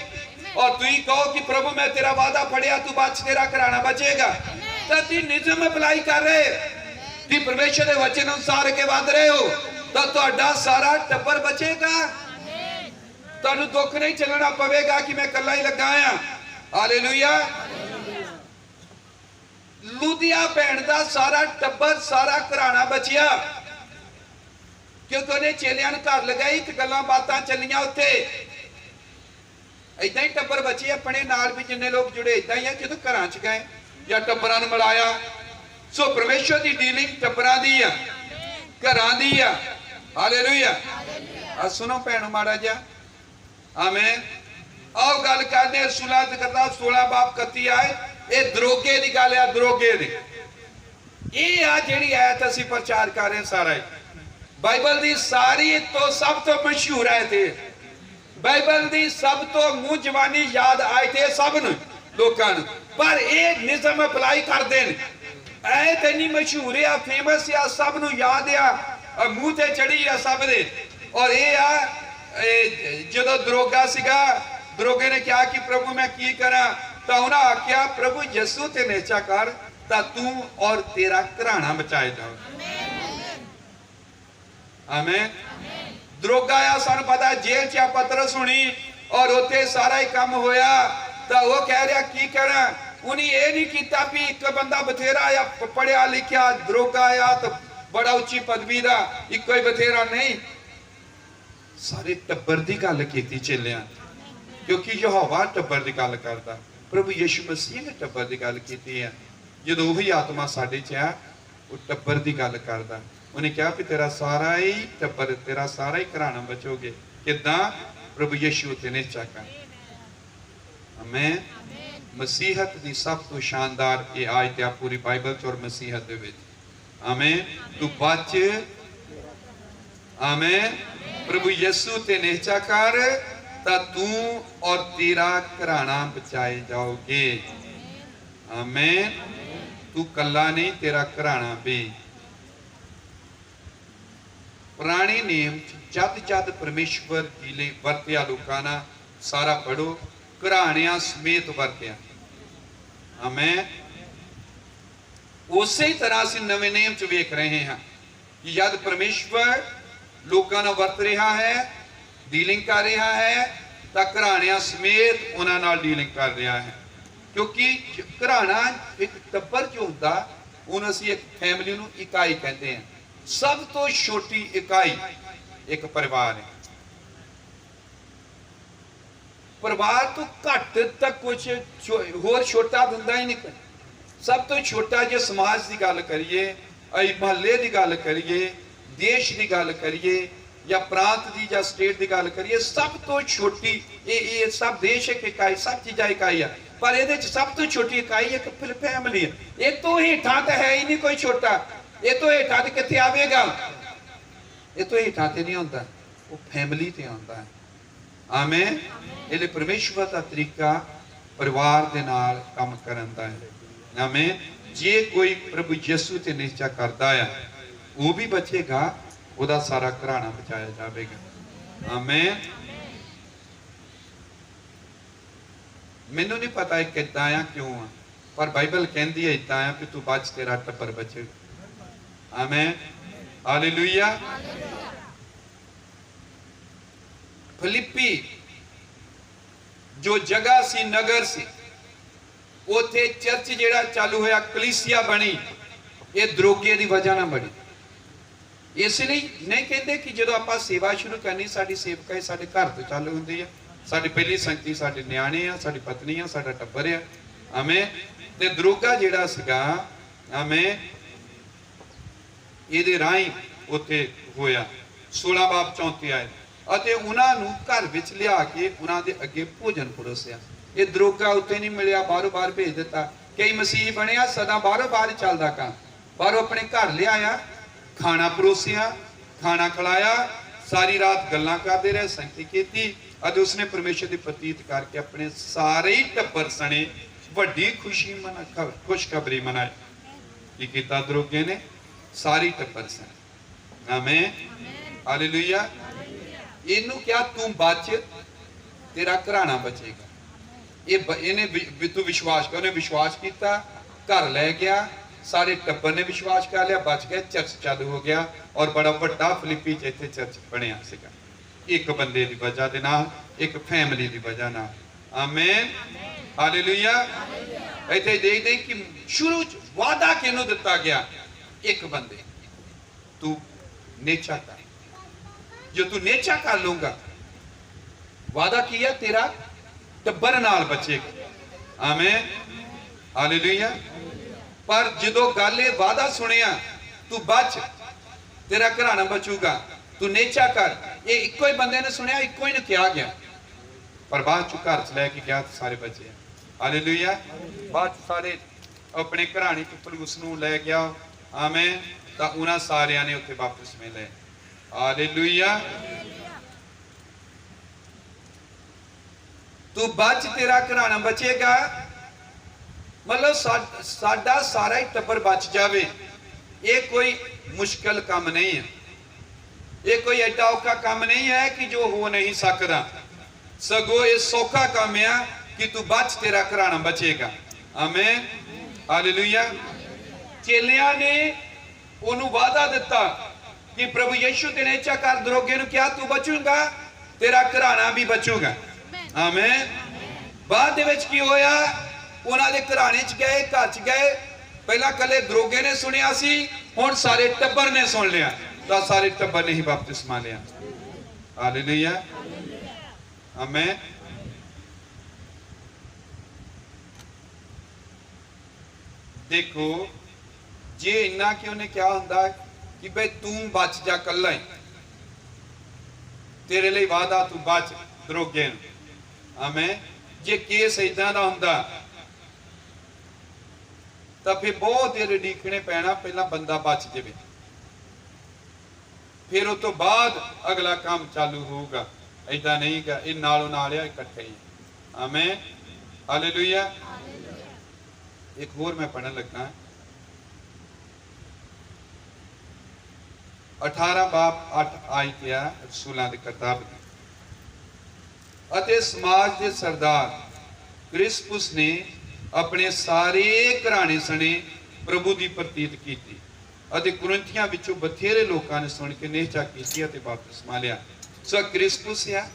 और तुम कहो कि प्रभु मैं तेरा वादा फड़िया, तू बच, तेरा घराना बचेगा। तो तुम निजम अप्लाई कर रहे, तुम परमेश्वर के वचन अनुसार के वध रहे हो, तो तुहाडा सारा टब्बर बचेगा। तुहानू दुख नहीं चलना पवेगा कि मैं कल्ला ही लगा आया। हालेलुया। लुदिया भैन का सारा टब्बर, सारा घराना बचिया, क्योंकि उन्हें चेलियां नूं घर लगाई ते गल्लां बातां चलियां। उत्थे इदां ही टब्बर बचे अपने नाल भी, जिन्ने लोग जुड़े इदां ही है। जो घरां च गए या टब्बरां नूं मिलाया। सो परमेश्वर की डीलिंग टब्बरां दी आ, घरां दी आ। हालेलुया। सुनो भैनों माड़ा जा। आमीन। आओ गल करदे रसूलां दी किताब 16 बाब 31 आए। ये दरोगे की गल है, दरोगे दी। ये आ जिहड़ी आयत असीं प्रचार कर रहे सारा बाइबल दी सारी तो सब तो मशहूर आयत है। बाइबल दी सब तो मुंह जवानी याद आए थे सब लोगों, पर ये निज़म अप्लाई करते हैं। आयत इन्नी मशहूर है, फेमस है, सब नूं याद आ, मुंह ते चढ़ी है सब दे। और ये आ जो दरोगा सीगा, दरोगे ने कहा कि प्रभु मैं की करा? तो उन्हें आख्या प्रभु यसू ते नेचा कर, ता तू और तेरा घराना बचाए जाओ। आमीन। दरोगा आ, सानू पता जेल च पतरस होनी, और उत्थे सारा ही काम होया। तो वो कह रहा की करा? उन्हें ये नहीं किया भी एक बंदा बथेरा या पढ़िया लिखिया दरोगा आ तो बड़ा उच्ची पदवी का, एक ही बथेरा नहीं, सारे टब्बर की गल की चेलियां। क्योंकि यहोवा टब्बर की गल करता, प्रभु यीशु मसीह ने टब्बर की गल की है। जो वही आत्मा साडे च है, वो टब्बर की गल करता। उन्हें कहा कि तेरा सारा ही टब्बर, तेरा सारा ही घराना बचोगे। किदां? प्रभु यीशु ते नेचा कर। आमीन। मसीहत की सब तो शानदार ये आयत है पूरी बाइबल च और मसीहत दे विच। आमीन। तू बच। आमीन। प्रभु यीशु ते नेचा कर, ता तू और तेरा घराना बचाए जाओगे। आमीन। तू कल्ला नहीं, तेरा घराना भी। पुराने नियम जद जद परमेश्वर जी ले वरत्या लोकां नाल सारा पढ़ो, घराणियां समेत वरत्या। आमें उसे तरह असीं नवे नियम च वेख रहे हैं कि जद परमेश्वर लोकां नाल वरत रहा है, डीलिंग कर रहा है, तो घराणियां समेत उन्हां नाल डीलिंग कर रहा है। क्योंकि घराना एक टब्बर जो होंदा उन्हें असीं एक फैमिली नूं इकाई कहते हैं। सब तो छोटी इकाई एक परिवार है। परिवार तो घट तक कुछ होर छोटा धंधा ही नहीं। सब तो छोटा जो समाज की गल करिए, महल्ले की गल करिए, देश की गल करिए, या प्रांत की या स्टेट की गल करिए, सब तो छोटी ये सब देश एक इकाई, सब चीज़ा इकाई है। पर ये सब तो छोटी इकाई एक फैमिली है। ये तो हेठा तो है ही नहीं कोई छोटा, ये तो हेठा तो कितने आवेगा, ये तो हेठा तो नहीं आता, वो फैमिली ते आता है। आमें इसलिए परमेश्वर का तरीका परिवार के नाल काम करन दा है। आमें जे कोई प्रभु यीशु ते निश्चय करता है वो भी बचेगा, उसका सारा घराना बचाया जाएगा। आमें मैनू नहीं पता किदा आ क्यों आ, पर बाइबल कहती है इदा आ कि तू बच तेरा टब्बर बचेगा। आमें हालेलुया। फिलिप्पी जो जगह सी, नगर सी, उथे चर्च जेड़ा चालू होया, कलीसिया बनी, ये दरोगे की वजह ना बनी। इसलिए नहीं कहते कि जो आप सेवा शुरू करनी, साडी सेवकाई साडे घर तो चालू होंदी है। साडी पहली संगति साडे न्याणे आ, साडी पत्नी आ, साडा टब्बर है। आमें ते दरोगा जेड़ा सीगा, आमें इहदे राही उत्थे होया 16 बाब 34 आए ਅਤੇ ਉਹਨਾਂ ਨੂੰ घर ਵਿੱਚ ਲਿਆ ਕੇ ਉਹਨਾਂ ਦੇ ਅੱਗੇ ਭੋਜਨ ਪਰੋਸਿਆ। ਇਹ ਦਰੋਗਾ ਉੱਤੇ ਨਹੀਂ ਮਿਲਿਆ, ਬਾਹਰੋਂ ਬਾਹਰ ਭੇਜ ਦਿੱਤਾ। ਕਈ ਮਸੀਹ ਬਣਿਆ ਸਦਾ ਬਾਹਰੋਂ ਬਾਹਰ ਚੱਲਦਾ ਕੰਮ, ਬਾਹਰੋਂ ਆਪਣੇ ਘਰ ਲਿਆਇਆ, ਖਾਣਾ ਪਰੋਸਿਆ, ਖਾਣਾ ਖਿਲਾਇਆ, ਸਾਰੀ ਰਾਤ ਗੱਲਾਂ ਕਰਦੇ ਰਹੇ, ਸੰਗਤੀ ਕੀਤੀ ਅਤੇ ਉਸਨੇ ਪਰਮੇਸ਼ਰ ਦੀ ਪ੍ਰਤੀਤ ਕਰਕੇ ਆਪਣੇ ਸਾਰੇ ਹੀ ਟੱਬਰ ਸਣੇ ਵੱਡੀ ਖੁਸ਼ੀ ਮਨਾ ਖੁਸ਼ਖਬਰੀ ਮਨਾਈ। ਕੀ ਕੀਤਾ ਦਰੋਗੇ ਨੇ? ਸਾਰੀ ਟੱਬਰ ਸਣੇ। Amen hallelujah. इनू क्या तू बच, तेरा घराना बचेगा। ये तू विश्वास कर, विश्वास किया, घर लै गया, सारे टब्बर ने विश्वास कर लिया, बच गया, चर्च चालू हो गया और बड़ा बड़ा फिलिप्पी च इत्थे चर्च बनया सीगा। एक बंदे की वजह के नाल, एक फैमिली की वजह नाल। आमीन हालेलुया। इत्थे देखदे कि शुरू च वादा किहनूं दिता गया? एक बंदे, तू नेचा कर, जो तू नेचा कर लूंगा, वादा किया तेरा टब्बर नाल बचेगा। आमीन हालेलुया। पर जो गल वादा सुनिया तू बच, तेरा घराना बचूगा, तू नेचा कर, ये इको ही बंदे ने सुनिया, इको ही ने कहा गया। पर बाद चु घर च लैके गया तो सारे बचे। हालेलुया। बाद सारे अपने घराने च पलूस नूं लै गया। आमीन। तो उन्होंने सारिया ने उत्थे वापस में ले। हालेलुया। तू बच, तेरा घराना बचेगा। मतलब साडा सारा ही टब्बर बच जावे, ये कोई मुश्किल काम नहीं है, ये कोई एडा औखा काम नहीं है कि जो हो नहीं सकता। सगो ये सौखा काम है कि तू बच, तेरा घराना बचेगा। आमीन हालेलुया। चेलियां ने उन्होंने वादा दिता कि प्रभु यीशु ते नेचा कर, दरोगे नूं क्या तू बचूगा, तेरा घराना भी बचूगा। आमीन। बाद दे विच की होया? उन्हां दे घराने च गए, घर च गए, पहला कले दरोगे ने सुनिया सी, हुण सारे टब्बर ने सुन लिया, तो सारे टब्बर ने ही बपतिस्मा लिया। हालेलुया। आमीन। देखो जे इन्ना कि उन्हें क्या हुंदा कि भाई तू बच जा, कला ही तेरे लिए वादा, तू बच दरोगे। आमीन। जे केस इदा का हुंदा तो फिर बहुत देर उडीकने पैना, पहला बंदा बच जाए, फिर उस तो बाद अगला काम चालू होगा। इदा नहीं गा, ये नालों नाल इकट्ठे ही। आमीन हालेलुया। एक होर मैं पढ़न लगा, 18 ਬਾਬ 8 ਆਈ ਕਿਹਾ ਰਸੂਲਾਂ ਦੀ ਕਿਤਾਬ ਦੀ। ਅਤੇ ਸਮਾਜ ਦੇ ਸਰਦਾਰ ਕ੍ਰਿਸਪਸ ਨੇ ਆਪਣੇ ਸਾਰੇ ਘਰਾਣੇ ਸਣੇ ਪ੍ਰਭੂ ਦੀ ਪ੍ਰਤੀਤ ਕੀਤੀ ਅਤੇ ਕੁਰਿੰਥੀਆਂ ਵਿੱਚੋਂ ਬਥੇਰੇ ਲੋਕਾਂ ਨੇ ਸੁਣ ਕੇ ਨਿਹਚਾ ਕੀਤੀ ਅਤੇ ਬਪਤਿਸਮਾ ਲਿਆ। ਸੋ ਕ੍ਰਿਸਪਸ ਆ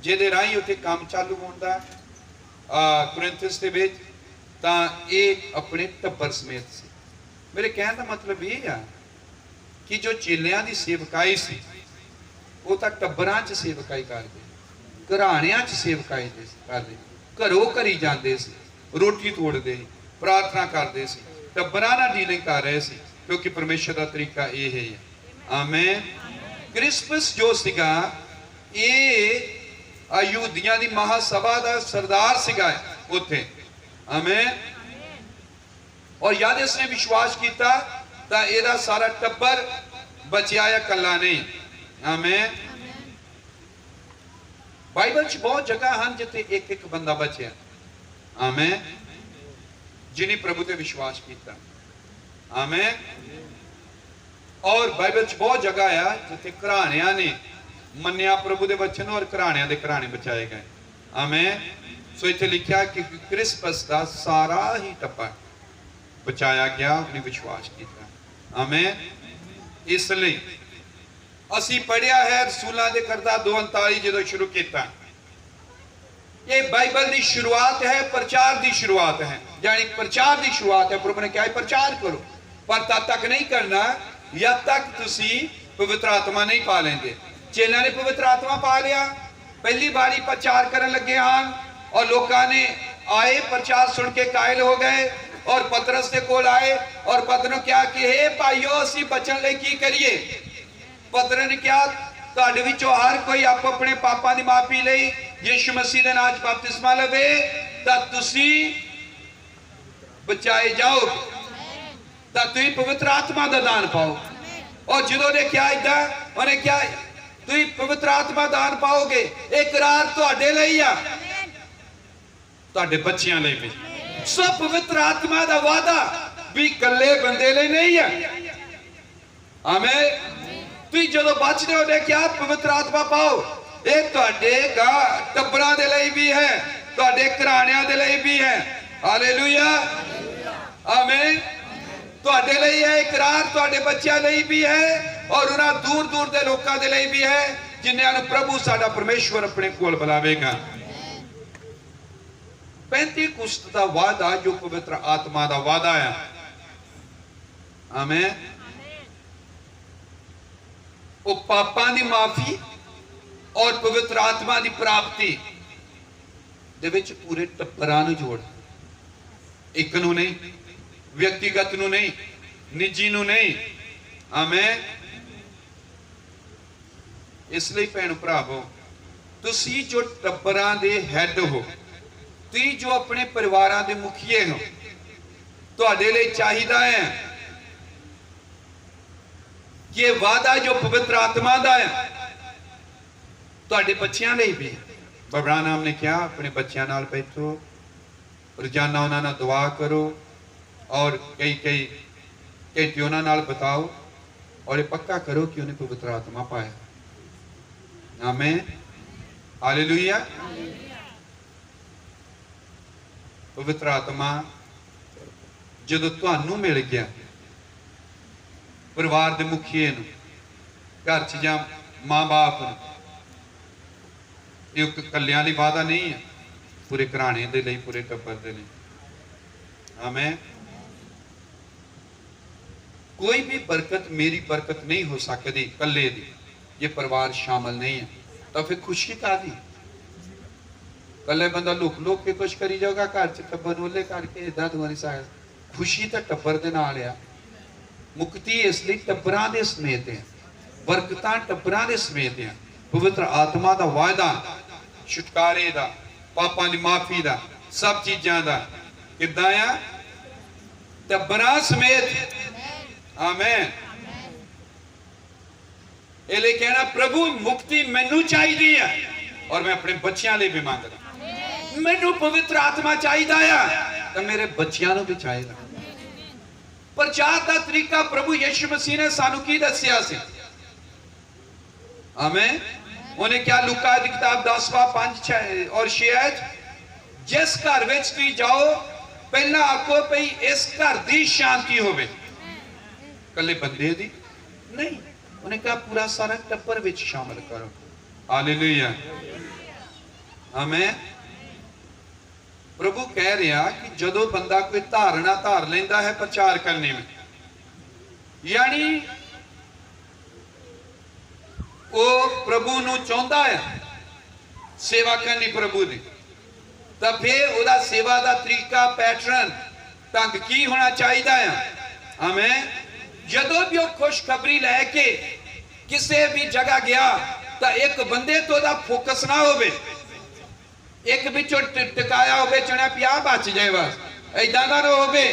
ਜਿਹਦੇ ਰਾਹੀਂ ਉੱਥੇ ਕੰਮ ਚਾਲੂ ਹੁੰਦਾ ਕੁਰਿੰਥਸ ਦੇ ਵਿੱਚ, ਤਾਂ ਇਹ ਆਪਣੇ ਟੱਬਰ ਸਮੇਤ ਸੀ। ਮੇਰੇ ਕਹਿਣ ਦਾ ਮਤਲਬ ਇਹ ਆ ਕਿ ਜੋ ਚੇਲਿਆਂ ਦੀ ਸੇਵਕਾਈ ਸੀ ਉਹ ਤਾਂ ਟੱਬਰਾਂ 'ਚ ਸੇਵਕਾਈ ਕਰਦੇ, ਘਰਾਣਿਆਂ 'ਚ ਸੇਵਕਾਈ ਕਰਦੇ, ਘਰੋਂ ਘਰੀ ਜਾਂਦੇ ਸੀ, ਰੋਟੀ ਤੋੜਦੇ ਸੀ, ਪ੍ਰਾਰਥਨਾ ਕਰਦੇ ਸੀ, ਟੱਬਰਾਂ ਨਾਲ ਡੀਲਿੰਗ ਕਰ ਰਹੇ ਸੀ, ਕਿਉਂਕਿ ਪਰਮੇਸ਼ਰ ਦਾ ਤਰੀਕਾ ਇਹ ਹੈ। ਆਮੇਨ। ਕ੍ਰਿਸਪਸ ਜੋ ਸੀਗਾ ਇਹ ਯਹੂਦੀਆਂ ਦੀ ਮਹਾਸਭਾ ਦਾ ਸਰਦਾਰ ਸੀਗਾ ਉੱਥੇ। ਆਮੇਨ। ਔਰ ਜਦ ਇਸਨੇ ਵਿਸ਼ਵਾਸ ਕੀਤਾ ਤਾਂ ਇਹਦਾ ਸਾਰਾ ਟੱਬਰ ਬਚਿਆ ਜਾਂ ਕੱਲਾ ਨਹੀਂ। ਆਮੇਨ। ਬਾਈਬਲ 'ਚ ਬਹੁਤ ਜਗ੍ਹਾ ਹਨ ਜਿੱਥੇ ਇੱਕ ਇੱਕ ਬੰਦਾ ਬਚਿਆ। ਆਮੇਨ। ਜਿਨੇ ਪ੍ਰਭੂ ਤੇ ਵਿਸ਼ਵਾਸ ਕੀਤਾ। ਆਮੇਨ। ਔਰ ਬਾਈਬਲ 'ਚ ਬਹੁਤ ਜਗ੍ਹਾ ਆ ਜਿੱਥੇ ਘਰਾਣਿਆਂ ਨੇ ਮੰਨਿਆ ਪ੍ਰਭੂ ਦੇ ਵਚਨ ਔਰ ਘਰਾਣਿਆਂ ਦੇ ਘਰਾਣੇ ਬਚਾਏ ਗਏ। ਆਮੇਨ। ਸੋ ਇੱਥੇ ਲਿਖਿਆ ਕਿ ਕ੍ਰਿਸਪਸ ਦਾ ਸਾਰਾ ਹੀ ਟੱਬਰ ਬਚਾਇਆ ਗਿਆ, ਉਹਨੇ ਵਿਸ਼ਵਾਸ ਕੀਤਾ। ਆਮੇਨ। ਇਸ ਲਈ ਅਸੀਂ ਪੜਿਆ ਹੈ ਰਸੂਲਾਂ ਦੇ ਕਰਤਾ 2:39 ਜਦੋਂ ਸ਼ੁਰੂ ਕੀਤਾ। ਇਹ ਬਾਈਬਲ ਦੀ ਸ਼ੁਰੂਆਤ ਹੈ, ਪ੍ਰਚਾਰ ਦੀ ਸ਼ੁਰੂਆਤ ਹੈ, यानी प्रचार की शुरुआत है। प्रभु ने कहा प्रचार करो, पर तद तक नहीं करना जब तक तुसी पवित्र आत्मा नहीं पा लेंगे। चेलों ने पवित्र आत्मा पा लिया, पहली बारी प्रचार करने लगे हाँ और लोगों ने आए, प्रचार सुन के कायल हो गए और पतरस के कोल आए और पतरस ने क्या कि हे भाइयों असीं बचन लई की करिए। पतरस ने क्या तुहाडे विचों हर कोई आप अपने पापां दी माफी लई यीशु मसीह दे नाम च बपतिस्मा लवे तां तुसीं बचाए जाओ, तां तुसीं पवित्र आत्मा दा दान पाओ। और जो ने क्या इदा उन्हें क्या तुसीं पवित्र आत्मा दान पाओगे, एक करार तुहाडे लई आ, तुहाडे बच्चियां लई भी। सो पवित्र आत्मा दा वादा भी कल्ले बंदे लई नहीं है। आमीन। तुसीं जदों बचदे हो क्या पवित्र आत्मा पाओ, ये तुहाडे टब्बरां दे लई भी है, तुहाडे घराणियां दे लई भी है। हालेलुया। आमीन। तुहाडे लई है इकरार, तुहाडे बच्चों लई भी है और उन्हां दूर दूर दे लोकां दे लई भी है जिन्हां नूं प्रभु साडा परमेश्वर अपने कोल बुलावेगा। पेंतीकुस्त दा वादा जो पवित्र आत्मा दा वादा है। आमीन। वो पापां दी माफी और पवित्र आत्मा दी प्राप्ति दे विच पूरे टब्बरां नूं जोड़, एक नूं नहीं, व्यक्तिगत नूं नहीं, निजी नूं नहीं। आमीन। इसलिए भैन भरावो तुसी जो टब्बरां दे हैड हो, तुसी जो अपने परिवारां दे मुखिए हो, तुहाडे लई चाहिदा है कि वादा जो पवित्र आत्मा दा है तुहाडे बच्चियां लई भी। बाबा नाम ने क्या अपने बच्चियां नाल बैठो, रोजाना उन्हां नाल दुआ करो और कई कई घंटे उन्हां नाल बिताओ और ये पक्का करो कि उन्हें पवित्र आत्मा पाया। आमीन। हालेलुया। पवित्र आत्मा जदों तुहानूं मिल गया, परिवार के मुखिए नूं, घर च जां मां बाप नूं, ये कल्लियां लई वादा नहीं है, पूरे घराने दे लई, पूरे टब्बर दे लई। आमीन। कोई भी बरकत मेरी बरकत नहीं हो सकती कल्ले दी, ये परिवार शामिल नहीं है। तो फिर खुशी कादी? कल्ले बंदा लुक लुक के कुछ करी जाएगा घर च, टब्बर नूले करके इदा तुम्हारी साइड। खुशी तो टब्बर दे नाल आ, मुक्ति इसलिए टब्बरां दे समेत है, बरकतां टब्बरां दे समेत है। पवित्र आत्मा दा वायदा, छुटकारे दा, पापां दी माफी दा, सब चीज़ां दा किदां आ? टब्बरां समेत। आमीन। इहले कहना प्रभु मुक्ति मैनू चाहिदी है और मैं अपने बच्चियां लिए भी मांगदा। मैनू पवित्र आत्मा चाहिदा है तो मेरे बच्चियां नूं भी चाहिदा। प्रचार का तरीका प्रभु यीशु मसीह ने सानू की दस्सिया सी, आमें। उन्हें क्या लूका दी किताब 10:5 और 6 जिस घर विच तुसीं जाओ पहला आखो भई इस घर दी शांति होवे, कल्ले बंदे दी नहीं। उन्हें कहा पूरा सारा टब्बर विच शामिल करो। हालेलुया, आमें। प्रभु कह रहा कि जदों बंदा कोई धारणा धार लेंदा है प्रचार करने में, यानी वो प्रभु नूं चाहुंदा है सेवा करनी प्रभु दी, तो फिर उहदा सेवा दा तरीका पैटर्न ढंग की होना चाहिए है। आमें। जदों भी वो खुशखबरी लैके किसी भी जगह गया तो एक बंदे तो दा फोकस ना होवे, एक बिचों टिकाया होवे चढ़ा पिया बच जाए बस ऐदा ना होवे,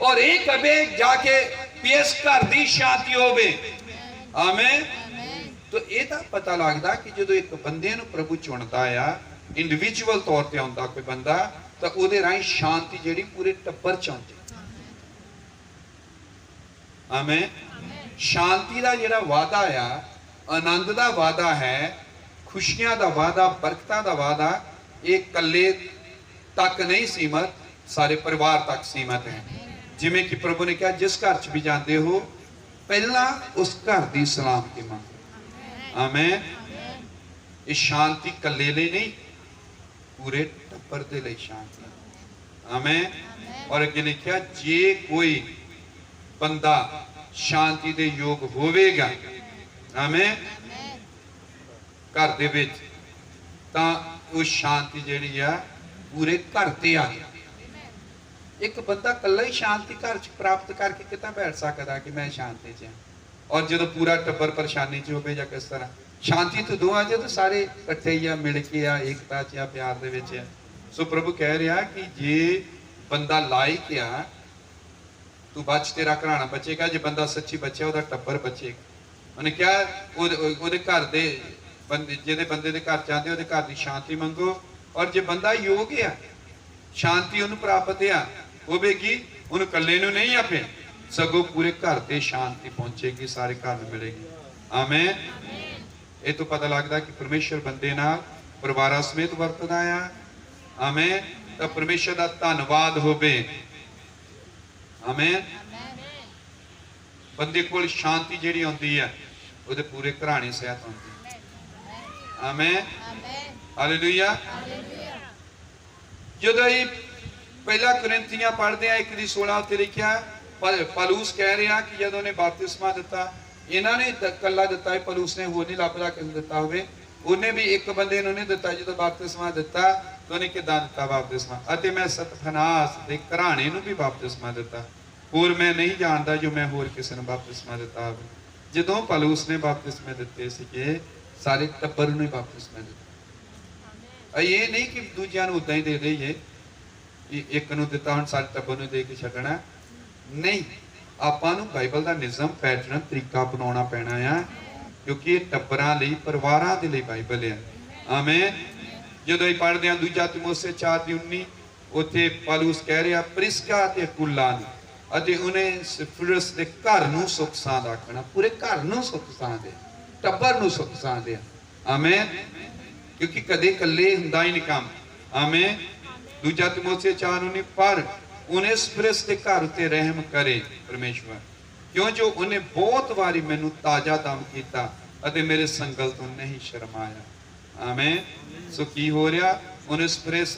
और एक कभी जाके इस घर दी शांति होवे। आमें। तो यह पता लगता कि जो एक बंदे नूं प्रभु चुनता आ इंडिविजुअल तौर पर आउंदा कोई बंदा, तो उहदे राही शांति जिहड़ी पूरे टब्बर च आउंदी। आमें। शांति का जिहड़ा वादा आ, आनंद का वादा है, खुशियां का वादा, बरकतां का वादा, ये कल्ले तक नहीं सीमित, सारे परिवार तक सीमित है। जिमें कि प्रभु ने कहा जिस घर च भी जाते हो पहला उस घर की सलामती मंगो। आमें। ये शांति कल्ले लिए नहीं, पूरे टब्बर दे लई शांति। आमें। और अगे लिखा जे कोई बंदा शांति दे योग होवेगा, आमें, घर दे विच, तां उस शांति जिहड़ी आ पूरे घर ते आ। एक बंदा कल्ला ही शांति घर च प्राप्त करके कितना बैठ सकता कि मैं शांति च, और जो पूरा टब्बर परेशानी च होवे जां किस तरह, शांति तो दोवां च तो सारे इकट्ठे ही आ, मिल के आ, एकता च आ, प्यार दे विच आ। सो प्रभु कह रहा कि जे बंदा लायक आ तू बच, तेरा घराना बचेगा। जो बंदा सच्ची बचे वह टब्बर बचेगा। उन्हें क्या वो घर दे बंदे जिहदे बंदे दे घर जाते वो घर की शांति मंगो, और जो बंदा योग है शांति उन्हें प्राप्त आ होगी, उन्हें कल्ले नूं नहीं आपे, सगों पूरे घर ते शांति पहुंचेगी, सारे घर में मिलेगी। आमें। ये तो पता लगता कि परमेश्वर बंदे नाल परिवार समेत वरतदा आ। आमें। तो परमेश्वर का धन्नवाद होवे। आमें। बंदे कोल शांति जिहड़ी आउंदी है उहदे पूरे घराने सेहत आउंदी। आमें। हालेलुया। जदों ही पहला कुरिन्थियां पढ़ते हैं 1:16 उत्ते लिखा, पौलुस कह रहा कि जदों ने बपतिस्मा दिता, इन्होंने कला दिता है, पौलुस ने होर नहीं लभदा कि दिता होवे, उन्हें भी एक बंदे नूं नहीं दिता। जदों बपतिस्मा दिता तो उन्हें किदां दिता बपतिस्मा, अते मैं सतफनास दे घराने नूं भी बपतिस्मा दिता, होर मैं नहीं जानता जो मैं होर किसी नूं बपतिस्मा दिता होवे। जदों पौलुस ने बपतिस्मे दिते सीगे सारे टब्बर नूं बपतिस्मा दिता। ये नहीं कि दूजियां नूं उदां ही दे दईए, एक नूं दिता हुण सारे टब्बर नूं दे के छड्डना नहीं। आपां नूं बाइबल दा निज़म पैटर्न तरीका अपनाउणा पैना आ, क्योंकि टब्बरां लई परिवारां दे लई बाइबल है। आमें। जदों ही पढ़दे हां 2 तीमुथियुस 4:19 उत्थे पौलुस कह रहा प्रिसका ते अकुला नूं अते उन्हें सिफरस दे घर नूं सुख सांद आखना, पूरे घर नूं सुख सांद है, टब्बर नूं सुख सांद है। आमें। क्योंकि कदे कल्ले हुंदा ही नहीं काम। आमें। 2 तीमुथियुस 4:19 पर उन्हें सिफरस के घर उत्ते रहम करे परमेश्वर, क्यों जो उन्हें बहुत बारी मैनू ताजा दम किया अते मेरे संगल तो नहीं शर्माया। आमें। सो की हो रहा, उन्हें सिफरस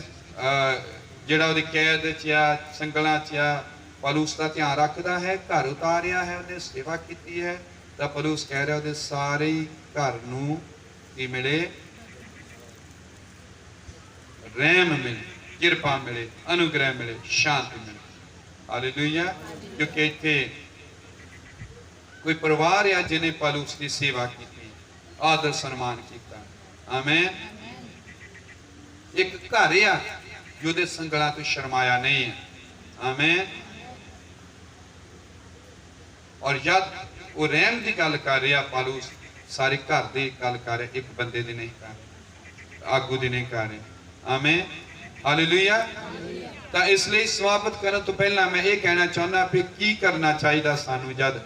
जिहड़ा उहदी कैद च आ, संगलां च आ, पौलुस का ध्यान रखता है, घर उतारिया है, उन्हें सेवा की है, तो पौलुस कह रहा उहदे सारे घर नूं की मिले, रहम मिले, किरपा मिले, अनुग्रह मिले, शांति मिले। हालेलुया। क्योंकि इत्थे कोई परिवार आ जिन्हें पौलुस की सेवा की, आदर सन्मान किया। आमें। एक घर आ जो संगलों तो शर्माया नहीं है। आमें। और जब वो रहम की गल कर रहा पौलुस सारे घर की गल कर रहे, एक बंदे की नहीं कर रहे, आगू की नहीं कर रहे। आमें। हालेलुया। तो इसलिए समाप्त करने तो पहला मैं ये कहना चाहना भी की करना चाहिए सानू जब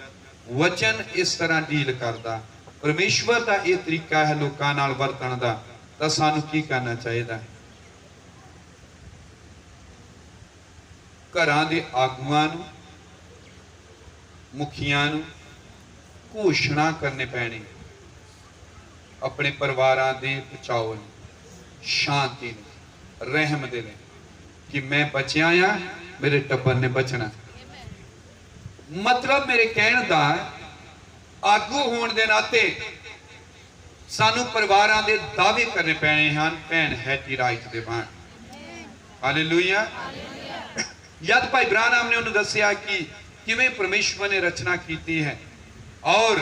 वचन इस तरह डील करता, परमेश्वर का यह तरीका है लोगों नाल वरतन का, तो सानू की करना चाहिए? घरां दे आगुआं नूं, मुखियां नूं घोषणा करने पैनी अपने परिवारां दे बचाओ, शांति, रहम दे ले कि मैं बचिया आ, मेरे टब्बर ने बचना। मतलब मेरे कहने का आगू होने के नाते सानू परिवारां दे दावे करने पैने हैं। भैन हैटी राइट दे बाण, हालेलुया। जद भाई ब्रानम ने उन्हें दसिया कि किवें परमेश्वर ने रचना की है, और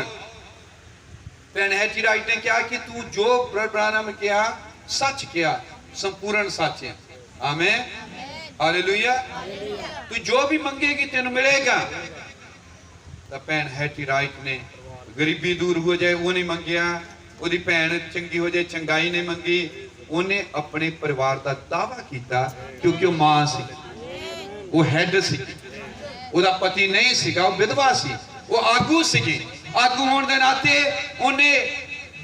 भैन हैटी राइट ने कहा कि तू जो ब्रानम कहा सच किया, संपूर्ण सच है। आमीन, हालेलुया। तू जो भी मंगेगी तेन मिलेगा। तो भैन हैटी राइट ने गरीबी दूर हो जाए वो नहीं मंगिया, उसकी भैन चंगी हो जाए चंगाई नहीं मंगी, उन्हें अपने परिवार का दावा किया क्योंकि वो मां सी, वो हैड सी, उसका पति नहीं सीगा, वो विधवा सी, वो आगू सी। आगू होने के नाते उन्हें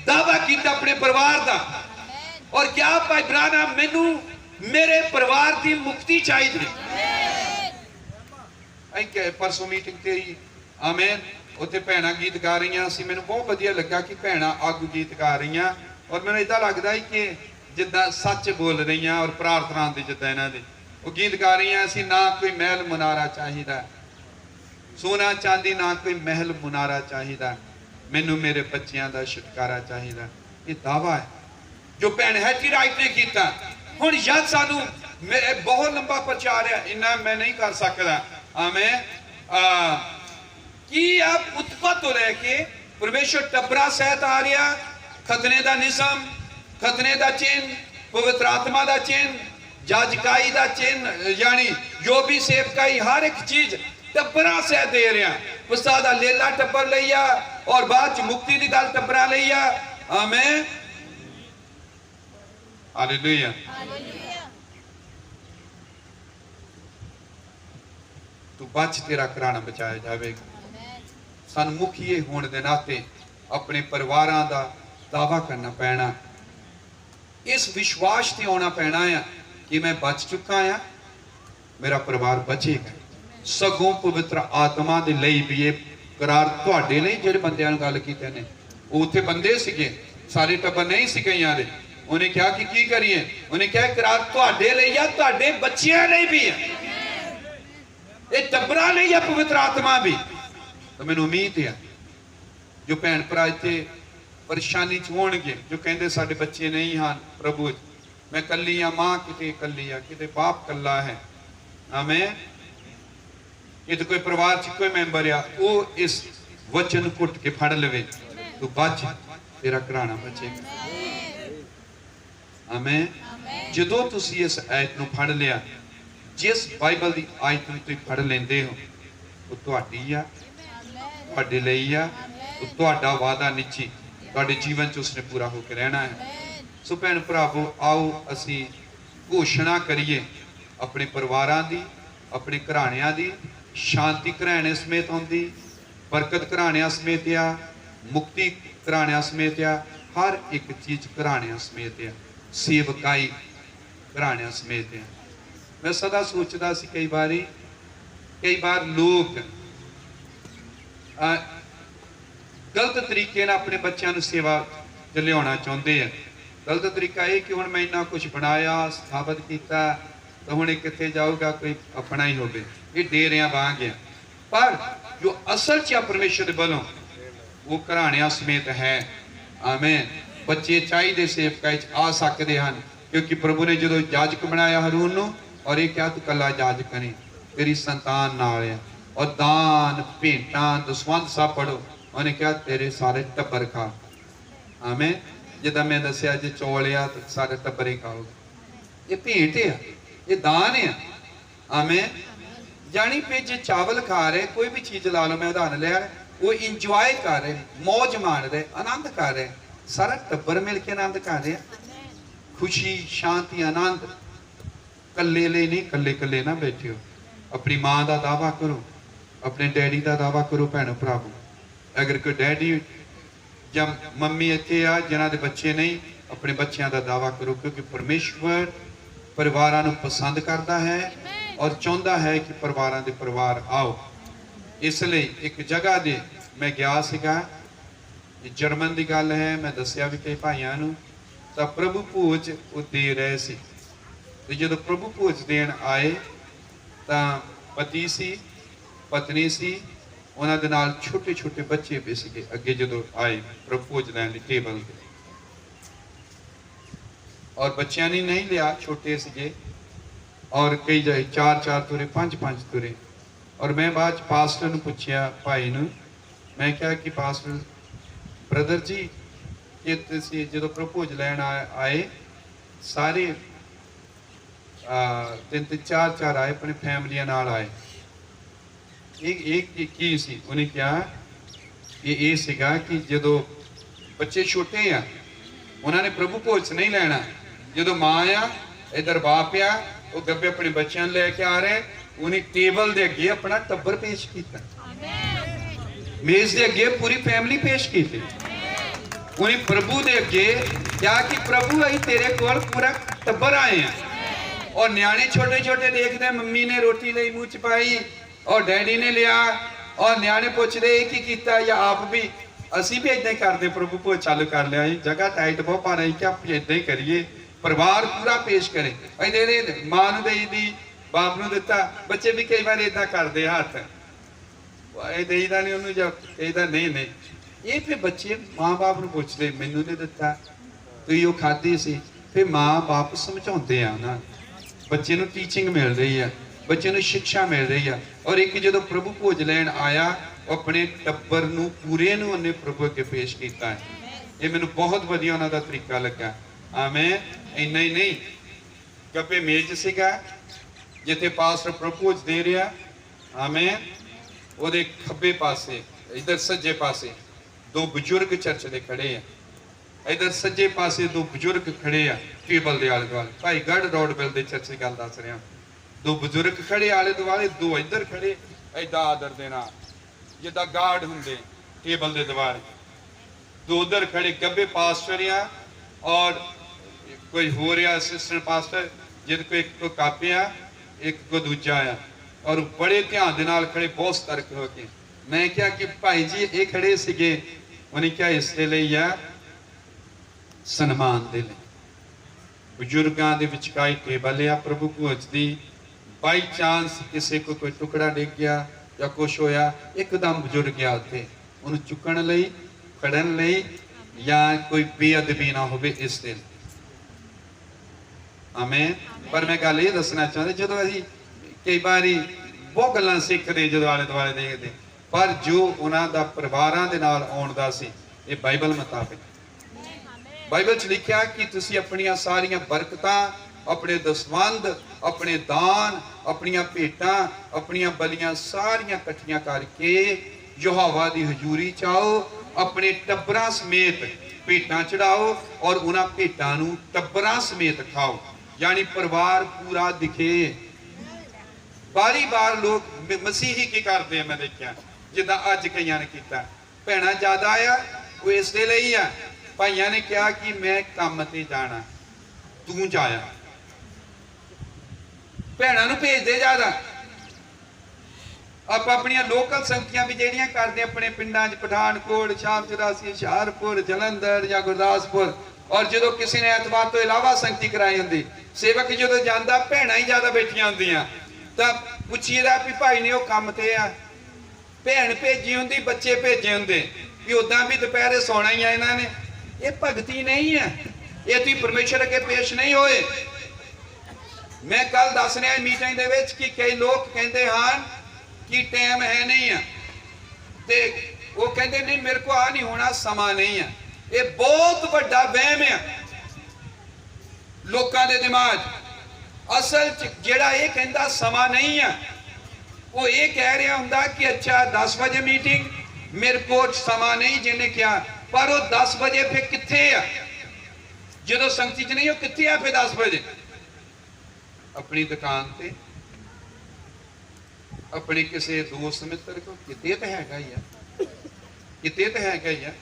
दावा किया अपने परिवार का। और क्या भाई ब्रानम मैनू मेरे परिवार की मुक्ति चाहिए। परसों मीटिंग तेरी, आमीन, उत्थे भैन गीत गा रही, मैनू बहुत वधिया लगा कि भैन आगू गीत गा रही, और मैनू इदा लगता है कि जिदा सच बोल रही और प्रार्थना दी जिदा इन्हां दे वो गीत गा रही। असीं ना कोई महल मुनारा चाहिए, सोना चांदी ना कोई महल मुनारा चाहिए, मैनू मेरे बच्चों का छुटकारा चाहिए। ये दावा है जो भैन हैटी राइट ने किया। हुण यद सानू बहुत लंबा प्रचार है, इन्ना मैं नहीं कर सकता। आमीन। कि आप उत्पत्त तो लैके परमेश्वर टब्बरा सहित आ रहा, खतने का निज़म, खतने का चिन्ह, पवित्र आत्मा का चिन्ह, जाजकाई का चिन्ह, यानी जो भी सेवकाई हर एक चीज टब्बरा सहित दे रहा। उस्ताद दा लेला टब्बर लिया और बाद मुक्ति की गल टब्बरा लिया। आमीन, हालेलुया। तू बच, तेरा घराना बचाया जाएगा। सन मुखिए होने के नाते अपने परिवारां दा दावा करना पैना, इस विश्वास से आना पैना है कि मैं बच चुका हाँ, मेरा परिवार बचेगा। सगों पवित्र आत्मा दे लई भी ये करार तुहाडे लई जिहड़े बंदियां नाल गल कीते ने, उत्थे बंदे सीगे, सारे टब्बर नहीं सी कईयां दे। उन्हें कहा कि की करिए, उन्हें कहा करार तुहाडे लई आ, तुहाडे बच्चियां लई भी है, ये टब्बरां लई आ पवित्र आत्मा भी। तो मैनूं उम्मीद है जो भैन भरा इत्थे परेशानी च होणगे, जो कहते साडे बच्चे नहीं हैं प्रभु, मैं कल्ली हाँ, मां किते कल्ली आ, किते बाप कल्ला है। आमीन। ये तो कोई परिवार च कोई मैंबर आ, वो इस वचन घुट के फड़ लवे, तू बच, तेरा घराना बचेगा। आमीन। जदों तुसीं इस आयत नूं फड़ लिया, जिस बाइबल की आयत नूं तुसीं फड़ लेंदे हो, वो तुहाडी आ, तुहाडे लई आ, तुहाडा वादा निश्चित तुहाडे जीवन च उसने पूरा होकर रहना है। सो भैन भरावो, आओ असी घोषणा करिए अपने परिवारां दी, अपने घराणियां दी। शांति घराणे समेत आउंदी, बरकत घराणियां समेत आ, मुक्ति घराणियां समेत आ, हर एक चीज घराणियां समेत आ, सेवकाई घराणियां समेत आ। मैं सदा सोचता सी कई बार लोग गलत तरीके ना अपने बच्चों सेवा च लिया चाहते हैं। गलत तरीका यह कि हुण मैं इन्ना कुछ बनाया स्थापित किया तो हुण कित्थे जाऊगा, कोई अपना ही होवे, ये डेरियां वांग है। पर जो असल च परमेश्वर दे वल्लों वो घराणियां समेत है। आमीन। बच्चे चाहिए सेवकाई च आ सकते हैं, क्योंकि प्रभु ने जो जाजक बनाया हरून नूं, और ये क्या तू कला जाजक नहीं, तेरी संतान नाल है। और दान भेंटा दसवंध सब पढ़ो, उन्हें क्या तेरे सारे टब्बर खा। आमीन। जिदा मैं दसिया जे चौल आ तो सारे टब्बर ही खाओगे, ये भेंट है, ये दान है। आमीन। जानी पे जे चावल खा रहे, कोई भी चीज ला लो, मैं उदाहरण लिया, वो इंजॉय कर रहे, मौज मान रहे, आनंद कर रहे, सारा टब्बर मिल के आनंद कर रहे, खुशी शांति आनंद। कल्ले ले नहीं, कल्ले कल्ले ना बैठे हो। अपनी मां का दावा करो, अपने डैडी का दावा करो। भैनों भरावो, अगर कोई डैडी ਜਾਂ ਮੰਮੀ ਇੱਥੇ ਆ ਜਿਨ੍ਹਾਂ ਦੇ ਬੱਚੇ ਨਹੀਂ, ਆਪਣੇ ਬੱਚਿਆਂ ਦਾ ਦਾਵਾ ਕਰੋ, ਕਿਉਂਕਿ ਪਰਮੇਸ਼ਵਰ ਪਰਿਵਾਰਾਂ ਨੂੰ ਪਸੰਦ ਕਰਦਾ ਹੈ ਔਰ ਚਾਹੁੰਦਾ ਹੈ ਕਿ ਪਰਿਵਾਰਾਂ ਦੇ ਪਰਿਵਾਰ ਆਓ। ਇਸ ਲਈ ਇੱਕ ਜਗ੍ਹਾ ਦੇ ਮੈਂ ਗਿਆ ਸੀਗਾ, ਜਰਮਨ ਦੀ ਗੱਲ ਹੈ, ਮੈਂ ਦੱਸਿਆ ਵੀ ਕਈ ਭਾਈਆਂ ਨੂੰ, ਤਾਂ ਪ੍ਰਭੂ ਭੋਜ ਉਹ ਦੇ ਰਹੇ ਸੀ। ਤੇ ਜਦੋਂ ਪ੍ਰਭੂ ਭੋਜ ਦੇਣ ਆਏ ਤਾਂ ਪਤੀ ਸੀ, ਪਤਨੀ ਸੀ, ਉਹਨਾਂ ਦੇ ਨਾਲ ਛੋਟੇ ਛੋਟੇ ਬੱਚੇ ਵੀ ਸੀਗੇ। ਅੱਗੇ ਜਦੋਂ ਆਏ ਪ੍ਰਭੂ ਭੋਜ ਲੈਣ ਲਈ ਟੇਬਲ ਤੇ, ਔਰ ਬੱਚਿਆਂ ਨੇ ਨਹੀਂ ਲਿਆ, ਛੋਟੇ ਸੀਗੇ, ਔਰ ਕਈ ਜਾਏ 4-4 ਤੁਰੇ, 5-5 ਤੁਰੇ। ਔਰ ਮੈਂ ਬਾਅਦ ਪਾਸਟਰ ਨੂੰ ਪੁੱਛਿਆ, ਭਾਈ ਨੂੰ, ਮੈਂ ਕਿਹਾ ਕਿ ਪਾਸਟਰ ਬ੍ਰਦਰ ਜੀ, ਇਹ ਤੁਸੀਂ ਜਦੋਂ ਪ੍ਰਭੂ ਭੋਜ ਲੈਣ ਆਏ ਸਾਰੇ 3-4 ਆਏ, अपने फैमिलियां नाल आए, एक की सी उन्हें क्या ये सीगा कि जदों बच्चे छोटे आ उन्होंने प्रभु भोज नहीं लेना, जदों माँ आ इधर बाप आ वो गब्बे अपने बच्चों लेके आ रहे, उन्हें टेबल दे अगे अपना टब्बर पेश किया, मेज दे अगे पूरी फैमिली पेश की, उन्हें प्रभु दे अगे क्या कि प्रभु असीं तेरे कोल पूरा टब्बर आए हैं। और न्याणे छोटे छोटे देखते, मम्मी ने रोटी ली मुँह च पाई और डैडी ने लिया, और न्याणे पूछते की कीता, या आप भी असी भी इदा ही करते, प्रभु भोज चालू कर लिया, जगह टाइट बहुत पा रही कि आप इदा ही करिए, परिवार पूरा पेश करें, अरे माँ नूं दई दी, बाप नूं दिता, बच्चे भी कई बार इदा करते हाथ देईदा नहीं उन्होंने, जब कहीदा नहीं नहीं, ये फिर बच्चे माँ बाप नूं पुछदे मैनूं नहीं दिता, तुसीं ओह खाधी सी, फिर माँ बाप समझाउंदे आ ना, बच्चे नूं टीचिंग मिल रही है, बच्चे नूं शिक्षा मिल रही है। और एक जो प्रभु भोज लैन आया अपने टब्बर नूं पूरे नूं उन्हें प्रभु अगे पेश किया है, ये मैनूं बहुत वधिया उन्हां दा तरीका लगा। आमें इन्ना ही नहीं, गप्पे मेज सीगा जिथे पास्टर प्रभु भोज दे रहा, आमें उहदे खब्बे पासे इधर सज्जे पासे 2 बजुर्ग चर्च दे खड़े हैं, इधर सज्जे पासे 2 बजुर्ग खड़े आ टेबल के आले दुआले, भाई गढ़ रोड बिल दे चर्च की गल दस रहा, 2 बजुर्ग खड़े आले दुआले, 2 इधर खड़े, इदा आदर देना जिदा गार्ड होंगे टेबल के दुआले, 2 उधर खड़े, गब्बे पास्टर आ और कोई हो रहा असिस्टेंट पास्टर, जिद को एक को कापे आ, एक को दूजा आ, और बड़े ध्यान के नाल खड़े, बहुत सतर्क होके। मैं क्या कि भाई जी ये खड़े सीगे, उन्हें क्या इसके लिए आ सन्मान दे ले, बजुर्गों के विचकाई टेबल आ प्रभु भोज की, बाई चांस किसी को कोई टुकड़ा डिग गया या कुछ होया, एकदम बुजुर्ग गया उत्थे उन्हें चुकण लई, खड़न लई, या कोई बेअदबी ना हो इस दिन। आमें। पर मैं गल ये दसना चाहता, जो असीं कई बारी बहुत गल्लां सीखते जो आले दुआले देखते, पर जो उन्हां दा परिवारां दे नाल आउण दा सी, ये बाइबल मुताबिक, बाइबल च लिखिया कि तुसी अपनियां सारियां बरकतां, अपने दसवंध, अपने दान, अपनियां भेटां, अपनियां बलियां सारियां कट्ठियां करके यहोवा दी हजूरी च आओ, अपने टब्बरां समेत भेटां चढ़ाओ और उन्हां भेटां नूं टब्बरां समेत खाओ, यानी परिवार पूरा दिखे। बारी बार लोग मसीही की करते हैं, मैं देखिया जिदा अज कईयां ने किया, भैणां ज्यादा आया वो इस लिए आ, भाइयों ने कहा कि मैं काम ते जाना, तू जाया, भैणों नूं भेज दे ज्यादा। आप अपन लोकल संगतियां भी ਜਿਹੜੀਆਂ करते अपने पिंडां च, पठानकोट, शाम 84, हुशियारपुर, जलंधर या गुरदासपुर, और जो किसी ने एतवार तो इलावा संगति कराई होंगी, सेवक जो जाता भैणां ही ज्यादा बैठिया होंदियां, तो पुछीदा भी भाई ने वो काम ते आ, भैन भेजी होंगी, बच्चे भेजे होंगे भी उदा भी दोपहरे सोना ही है इन्होंने, ये भगती नहीं है, ये तुम परमेश्वर अगे पेश नहीं होए। मैं कल दस रहा मीटिंग दे विच कि कई लोग कहते हैं कि टाइम है नहीं है, ते वो कहते नहीं मेरे को आ नहीं होना, समा नहीं है। ये बहुत बड़ा वहम है लोगों के दिमाग। असल जेड़ा ये कहता समा नहीं है, वो ये कह रहा होंदा कि अच्छा 10 बजे मीटिंग, मेरे को समा नहीं जिन्हें क्या, पर वो 10 बजे फिर कित्थे आ, जो संगति च नहीं वो कित्थे आ फिर 10 बजे? अपनी दुकान ते, अपने किसी दोस्त मित्र को, किते तो हैगा ही है, किते तो हैगा ही है,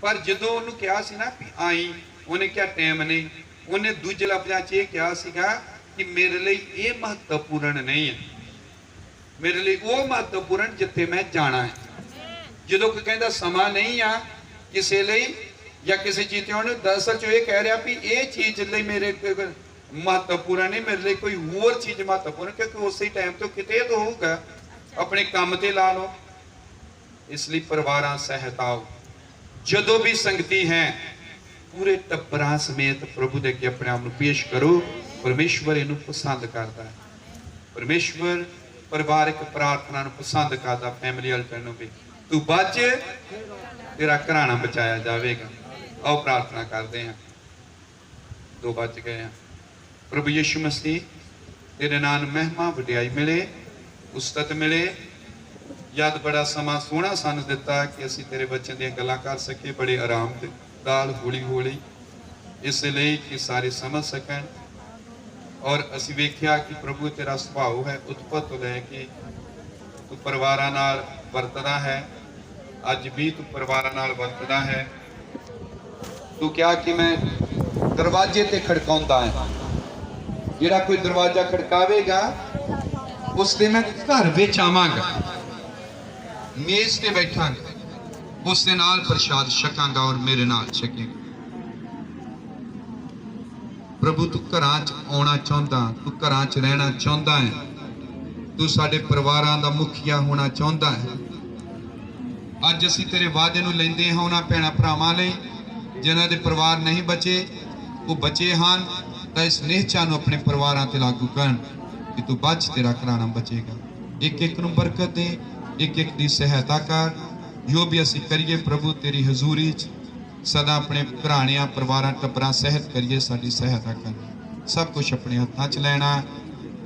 पर जदों उन्होंने कहा सी ना भी आई, उन्हें क्या टाइम नहीं, उन्हें दूजे लफ्ज़ां च यह कहा सीगा कि मेरे लिए ये महत्वपूर्ण नहीं है, मेरे लिए वो महत्वपूर्ण जिथे मैं जाना है। जो कोई कहता समा नहीं आ किसी लिए या किसी चीज़ होने, दरअसल जो ये कह रहा भी ये चीज़ लिए मेरे महत्वपूर्ण नहीं, मेरे लिए कोई होर चीज़ महत्वपूर्ण, क्योंकि उस टाइम तो किते तो होगा अपने काम ते ला लो। इसलिए परिवार सहित आओ, जदों भी संगति है पूरे टब्बरां समेत प्रभु दे अगे अपने आप को पेश करो। परमेश्वर इनू पसंद करता है, परमेश्वर परिवारिक प्रार्थना पसंद करता। फैमिली अल्टर भी तू बच, तेरा घराना बचाया जाएगा। आओ प्रार्थना करते हैं। 2 बज गए हैं। प्रभु यीशु मसीह तेरे नाम महिमा वडियाई मिले, उस्तत मिले। याद बड़ा समा सोहना सानू दिता कि असी तेरे बच्चों दी गल्लां कर सके बड़े आराम दे नाल हौली हौली, इसलिए कि सारे समझ सकन। और असी वेख्या कि प्रभु तेरा सुभाव है उत्पत्त तो लैके तू परिवारां नाल वरतदा है, अज भी तू परिवारां नाल वरतदा है। तू क्या कि मैं दरवाजे ते खड़काउंदा है, जिहड़ा कोई दरवाजा खड़कावेगा उससे मैं घर विच आवांगा, मेज ते बैठांगा, उसके नाल प्रसाद छकांगा और मेरे नाल छकेगा। प्रभु तू घरां च आउणा चाहुंदा, तू घरां च रहना चाहुंदा है, तू साडे परिवारां दा मुखिया होना चाहुंदा है। अज असीं तेरे वादे नूं लैंदे हां उन्हां भैणां भरावां लई जिन्हां दे परिवार नहीं बचे, वो बचे हैं, तो इस निहचा नूं अपने परिवारां ते लागू करन कि तू बच, तेरा घराना बचेगा। एक एक नूं बरकत दे, एक एक दी सहायता कर। जो भी असीं करिए प्रभु तेरी हजूरी च सदा अपने घराणियां परिवारां टब्बरां सहित करिए, साडी सहायता कर। सब कुछ अपने हत्थां च लैना।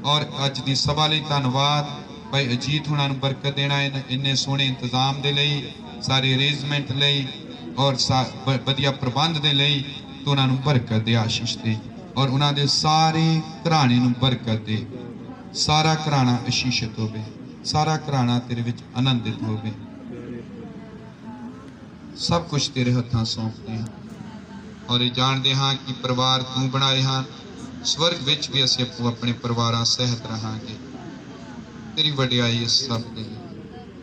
और अज दी सभा लई धन्नवाद भाई अजीत हुणां नूं बरकत देना, इन्ने सोहणे इंतजाम दे लई, सारे अरेंजमेंट लई और वधिया प्रबंध दे लई। तो उन्हां नूं बरकत दे, आशीष दे और उन्हां दे सारे घराणे नूं बरकत दे। सारा घराना आशीषित होवे, सारा घराना तेरे विच आनंदित होवे। सब कुछ तेरे हत्थां सौंपते हैं और ये जानते हाँ कि परिवार तू बनाए हैं, स्वर्ग विच भी असीं आपो अपने परिवारां सहित रहांगे। तेरी वडियाई इस सब दे,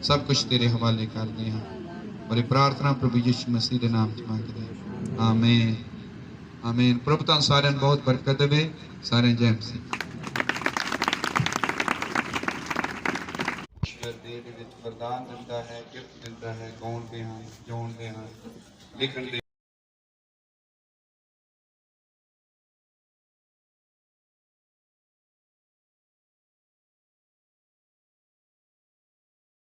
सब कुछ तेरे हवाले करते हैं और ये प्रार्थना प्रभु यीशु मसीह के नाम च मंगदे हैं। आमीन आमीन। प्रभु तुहां सारिआं नूं बहुत बरकत देवे। सारे जय मसीह। वरदान दिता है, गिफ्ट दिता है, गाउण दे हां, जिउण दे हां, लिखण दे